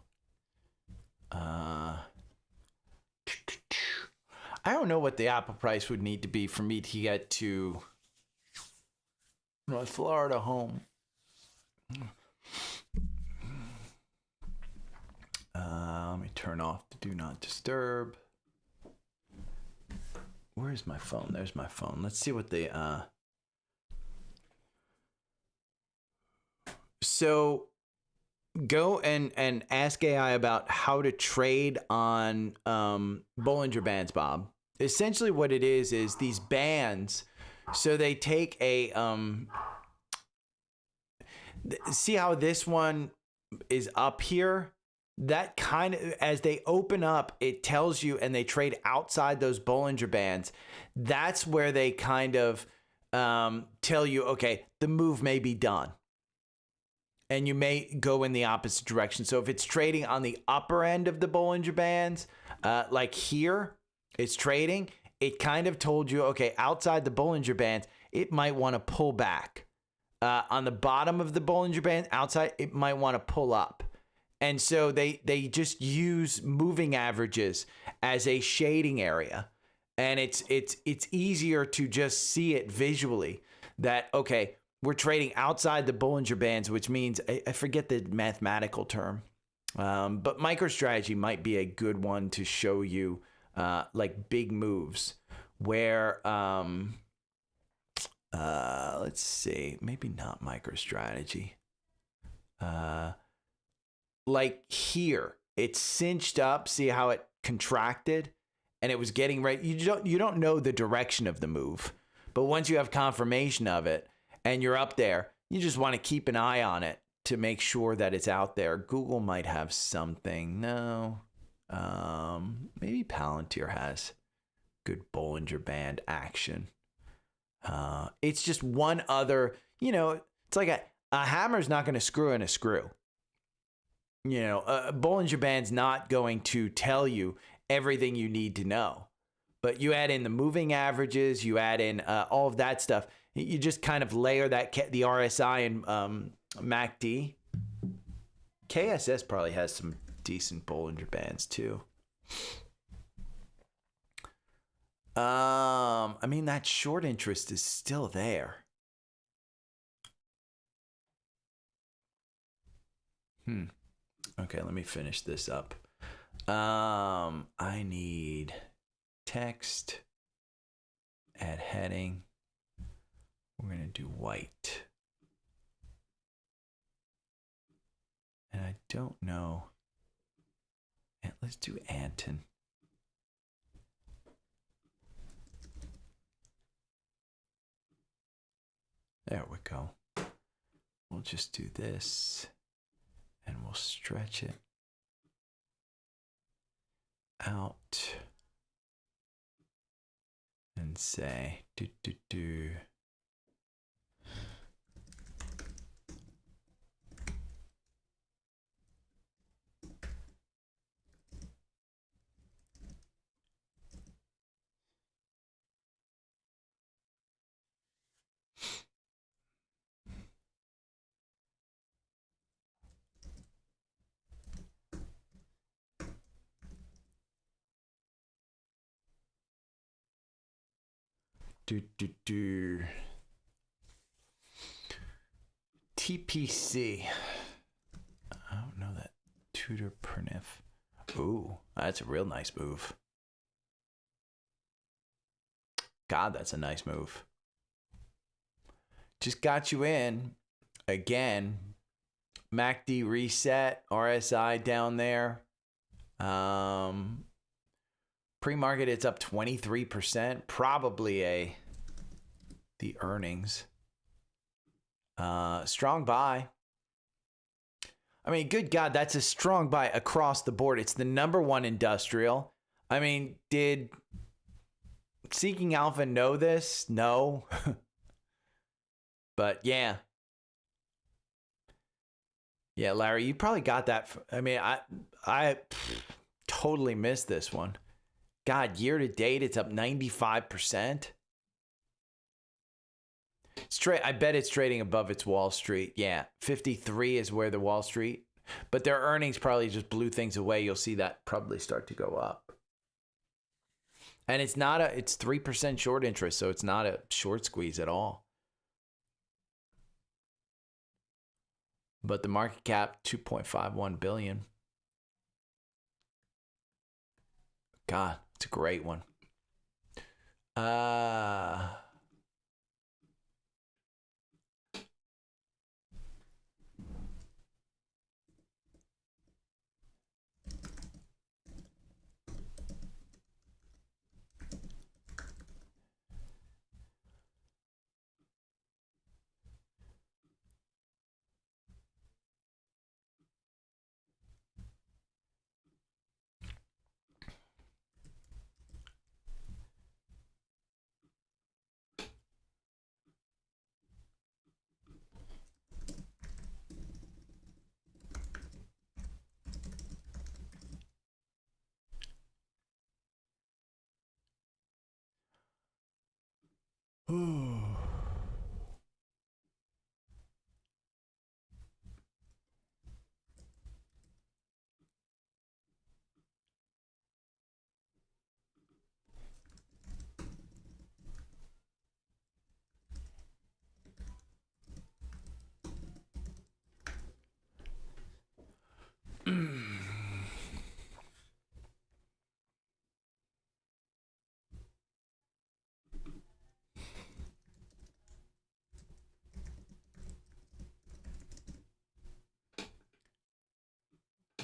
I don't know what the Apple price would need to be for me to get to North Florida home. Let me turn off the do not disturb. Where's my phone? There's my phone. Let's see what the so go and ask AI about how to trade on Bollinger Bands, Bob. Essentially what it is these bands. So they take a see how this one is up here? That kind of, as they open up, it tells you, and they trade outside those Bollinger Bands. That's where they kind of tell you, okay, the move may be done. And you may go in the opposite direction. So if it's trading on the upper end of the Bollinger Bands, like here, it's trading, it kind of told you, okay, outside the Bollinger Bands, it might want to pull back. On the bottom of the Bollinger Band, outside, it might want to pull up. And so they just use moving averages as a shading area. And it's easier to just see it visually that, okay, we're trading outside the Bollinger Bands, which means, I forget the mathematical term, but MicroStrategy might be a good one to show you like big moves where, let's see, maybe not MicroStrategy. Like here, it cinched up, see how it contracted and it was getting right. You don't know the direction of the move, but once you have confirmation of it, and you're up there, you just want to keep an eye on it to make sure that it's out there. Google might have something. No. Maybe Palantir has good Bollinger Band action. It's just one other, it's like a hammer's not going to screw in a screw. A Bollinger Band's not going to tell you everything you need to know. But you add in the moving averages, you add in all of that stuff. You just kind of layer that, the RSI and MACD. KSS probably has some decent Bollinger Bands too. I mean, that short interest is still there. Okay, let me finish this up. I need text, add heading. We're going to do white. And I don't know. And let's do Anton. There we go. We'll just do this and we'll stretch it out and say do. TPC. I don't know that. Tudor Pernif. Ooh, that's a real nice move. God, that's a nice move. Just got you in. Again, MACD reset, RSI down there. Pre-market, it's up 23%. Probably the earnings. Strong buy. I mean, good God, that's a strong buy across the board. It's the #1 industrial. I mean, did Seeking Alpha know this? No. But yeah. Yeah, Larry, you probably got that. I mean, I totally missed this one. God, year to date, it's up 95%. I bet it's trading above its Wall Street. Yeah, 53 is where the Wall Street. But their earnings probably just blew things away. You'll see that probably start to go up. And it's 3% short interest, so it's not a short squeeze at all. But the market cap, 2.51 billion. God, it's a great one.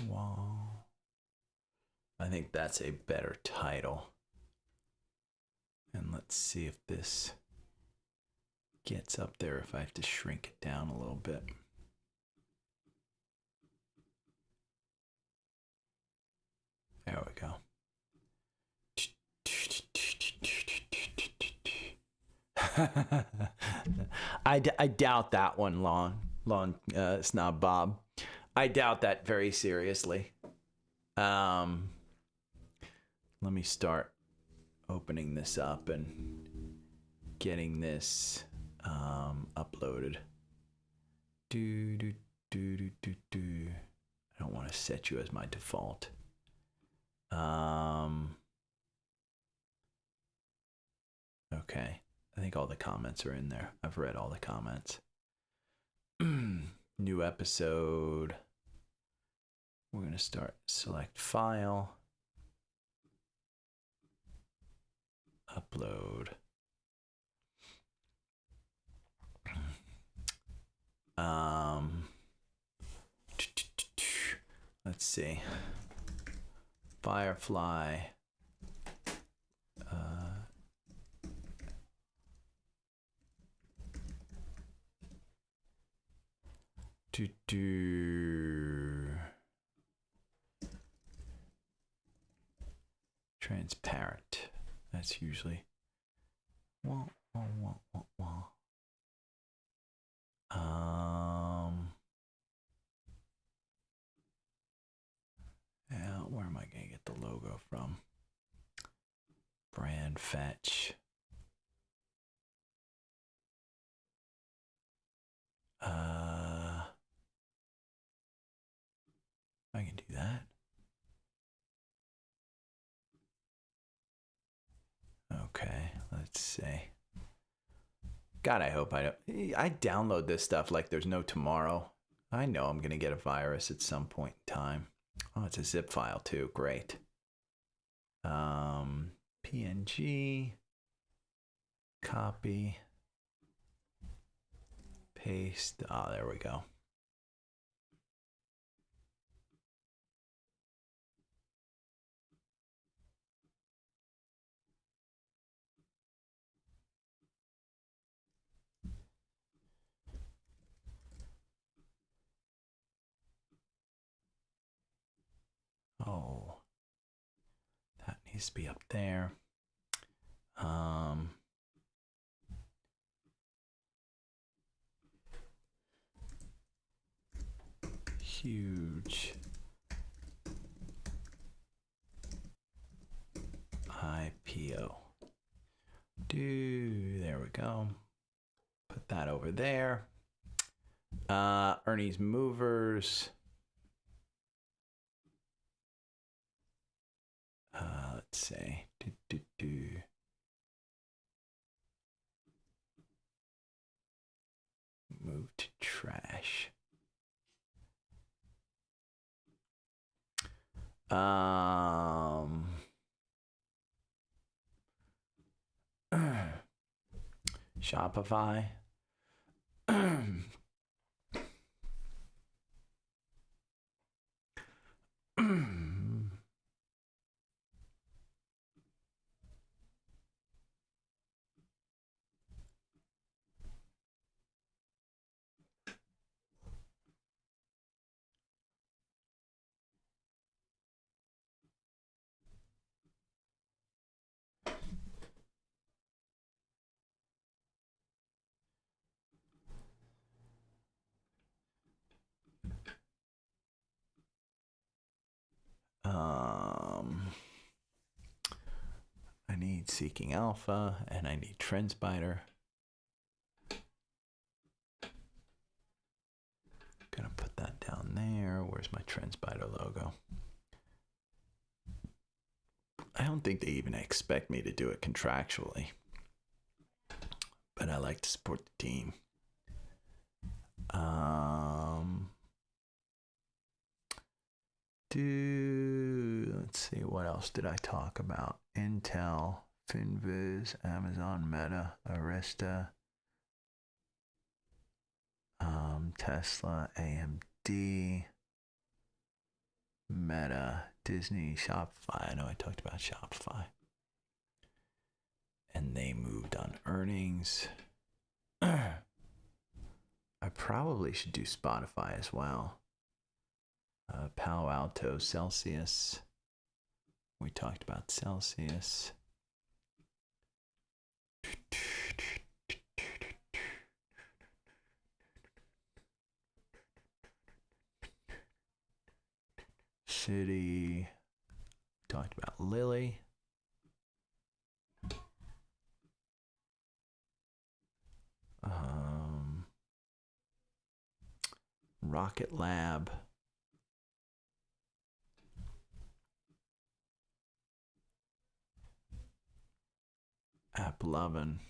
Wow. I think that's a better title. And let's see if this gets up there, if I have to shrink it down a little bit. There we go. I doubt that one, long Snob Bob. I doubt that very seriously. Let me start opening this up and getting this uploaded. I don't want to set you as my default. Okay. I think all the comments are in there. I've read all the comments. New episode. We're going to start select file. Upload. Let's see. Firefly. Transparent. That's usually. Yeah, where am I gonna get the logo from? Brand fetch. I can do that. Okay, let's see. God, I hope I don't. I download this stuff like there's no tomorrow. I know I'm gonna get a virus at some point in time. Oh, it's a zip file too. Great. PNG. Copy. Paste. Ah, there we go. Oh, that needs to be up there. huge IPO. There we go. Put that over there. Earnings movers. Let's say move to trash. Shopify. I need Seeking Alpha and I need Trendspider. Gonna put that down there. Where's my Trendspider logo? I don't think they even expect me to do it contractually, but I like to support the team. Let's see, what else did I talk about? Intel, Finviz, Amazon, Meta, Arista, Tesla, AMD, Meta, Disney, Shopify. I know I talked about Shopify. And they moved on earnings. I probably should do Spotfiy as well. Palo Alto, Celsius. We talked about Celsius. City. Talked about Lilly. Rocket Lab. App 11.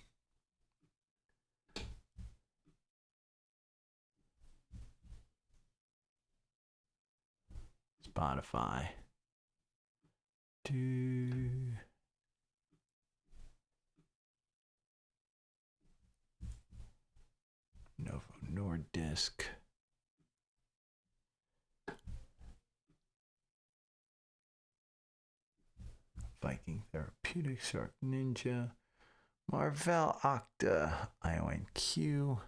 Spotify. Novo Nordisk. Viking Therapeutics, Shark Ninja, Marvell, Okta, IONQ,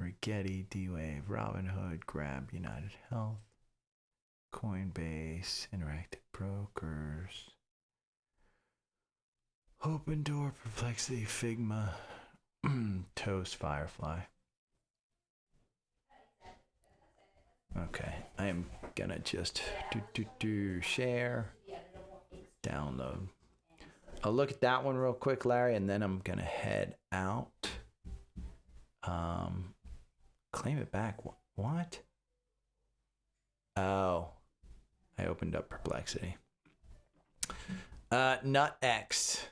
Rigetti, D-Wave, Robinhood, Grab, United Health, Coinbase, Interactive Brokers, Open Door, Perplexity, Figma, Toast, Firefly. Okay, I am gonna just share, download. I'll look at that one real quick, Larry, and then I'm gonna head out. Claim it back. What? Oh, I opened up Perplexity. NutX.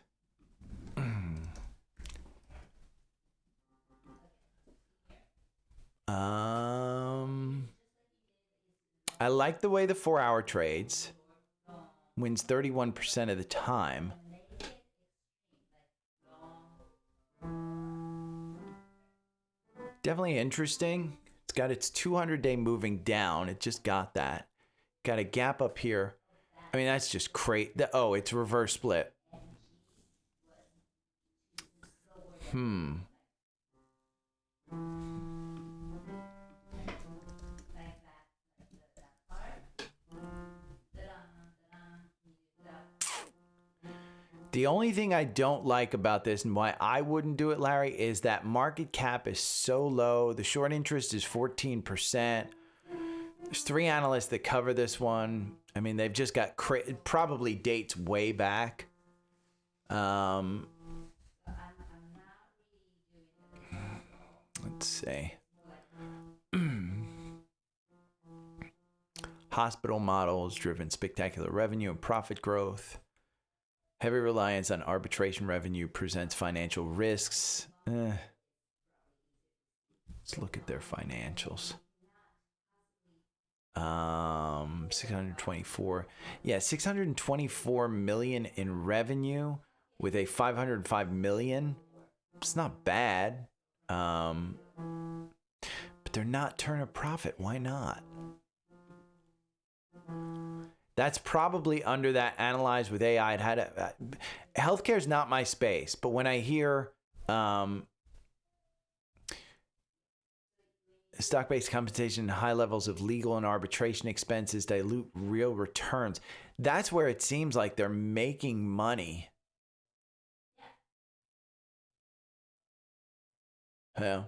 I like the way the 4-hour trades. Wins 31% of the time. Definitely interesting. It's got its 200-day moving down. It just got that. Got a gap up here. I mean, that's just crazy. Oh, it's reverse split. The only thing I don't like about this and why I wouldn't do it, Larry, is that market cap is so low. The short interest is 14%. There's 3 analysts that cover this one. I mean, they've just got probably dates way back. Let's see. Hospital models driven spectacular revenue and profit growth. Heavy reliance on arbitration revenue presents financial risks. Let's look at their financials. 624. Yeah, 624 million in revenue with a 505 million. It's not bad. But they're not turning a profit. Why not? That's probably under that analyze with AI. It had a, healthcare is not my space, but when I hear stock-based compensation and high levels of legal and arbitration expenses dilute real returns, that's where it seems like they're making money. Yeah.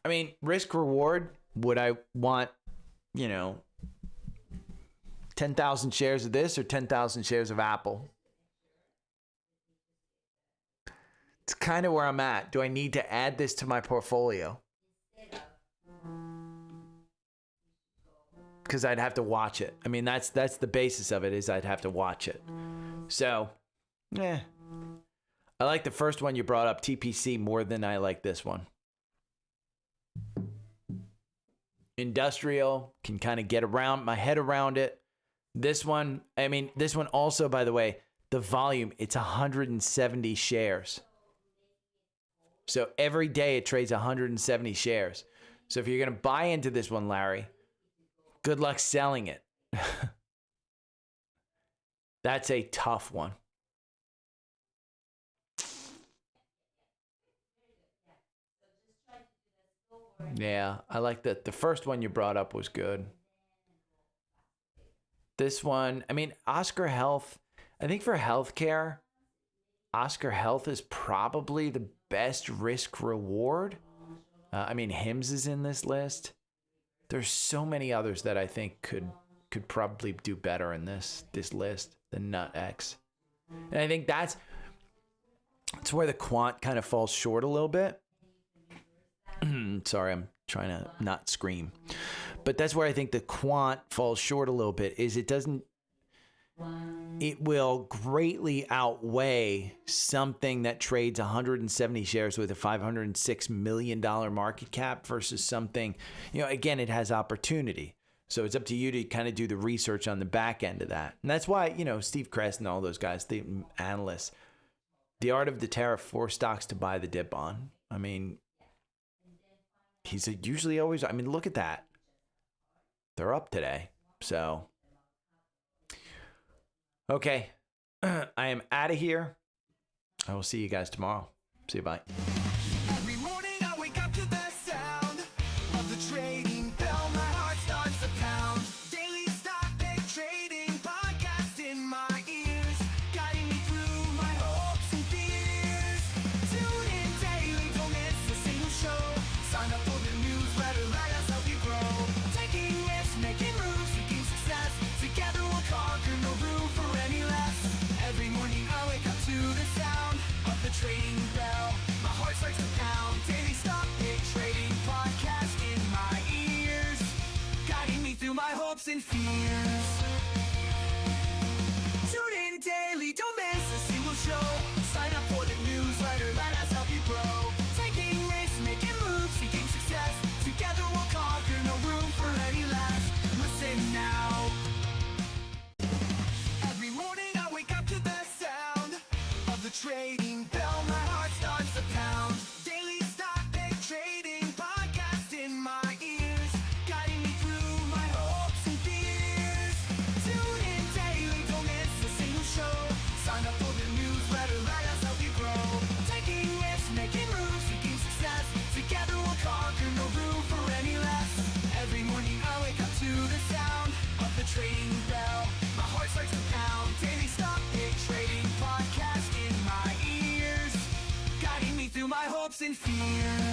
I mean, risk reward, would I want, 10,000 shares of this or 10,000 shares of Apple? It's kind of where I'm at. Do I need to add this to my portfolio? Because I'd have to watch it. I mean, that's the basis of it, is I'd have to watch it. So, I like the first one you brought up, TPC, more than I like this one. Industrial, can kind of get my head around it. This one also, by the way, the volume, it's 170 shares. So every day it trades 170 shares. So if you're going to buy into this one, Larry, good luck selling it. That's a tough one. Yeah, I like that. The first one you brought up was good. This one, I mean, Oscar Health, I think for healthcare, Oscar Health is probably the best risk reward. I mean, HIMSS is in this list. There's so many others that I think could probably do better in this list than NutX. And I think that's where the quant kind of falls short a little bit. Sorry, I'm trying to not scream. But that's where I think the quant falls short a little bit, is it will greatly outweigh something that trades 170 shares with a $506 million market cap versus something, again, it has opportunity. So it's up to you to kind of do the research on the back end of that. And that's why, Steve Kress and all those guys, the analysts, the art of the tariff, 4 stocks to buy the dip on. I mean, he's usually always, look at that. They're up today. So, okay. I am out of here. I will see you guys tomorrow. See you. Bye. Every morning I wake up to the sound of the trading bell. My heart starts to pound. Daily stock pick trading podcast in my ears, guiding me through my hopes and fears. Tune in daily, don't miss a single show. Sign up for the newsletter, let us help you grow. Taking risks, making moves, seeking success. Together we'll conquer, no room for any less. Every morning I wake up to the sound of the trading bell. My heart starts to pound. Daily stock pick trading podcast in my ears, guiding me through my hopes and fears. Tune in daily, don't miss a single show. Sign up for the newsletter, let us help you grow. Taking risks, making moves, seeking success. Together we'll conquer, no room for any less. Listen now. Every morning I wake up to the sound of the trading bell. My heart starts to pound. Daily stock pick trading podcast in my ears, guiding me through my hopes and fears. hopes and fears.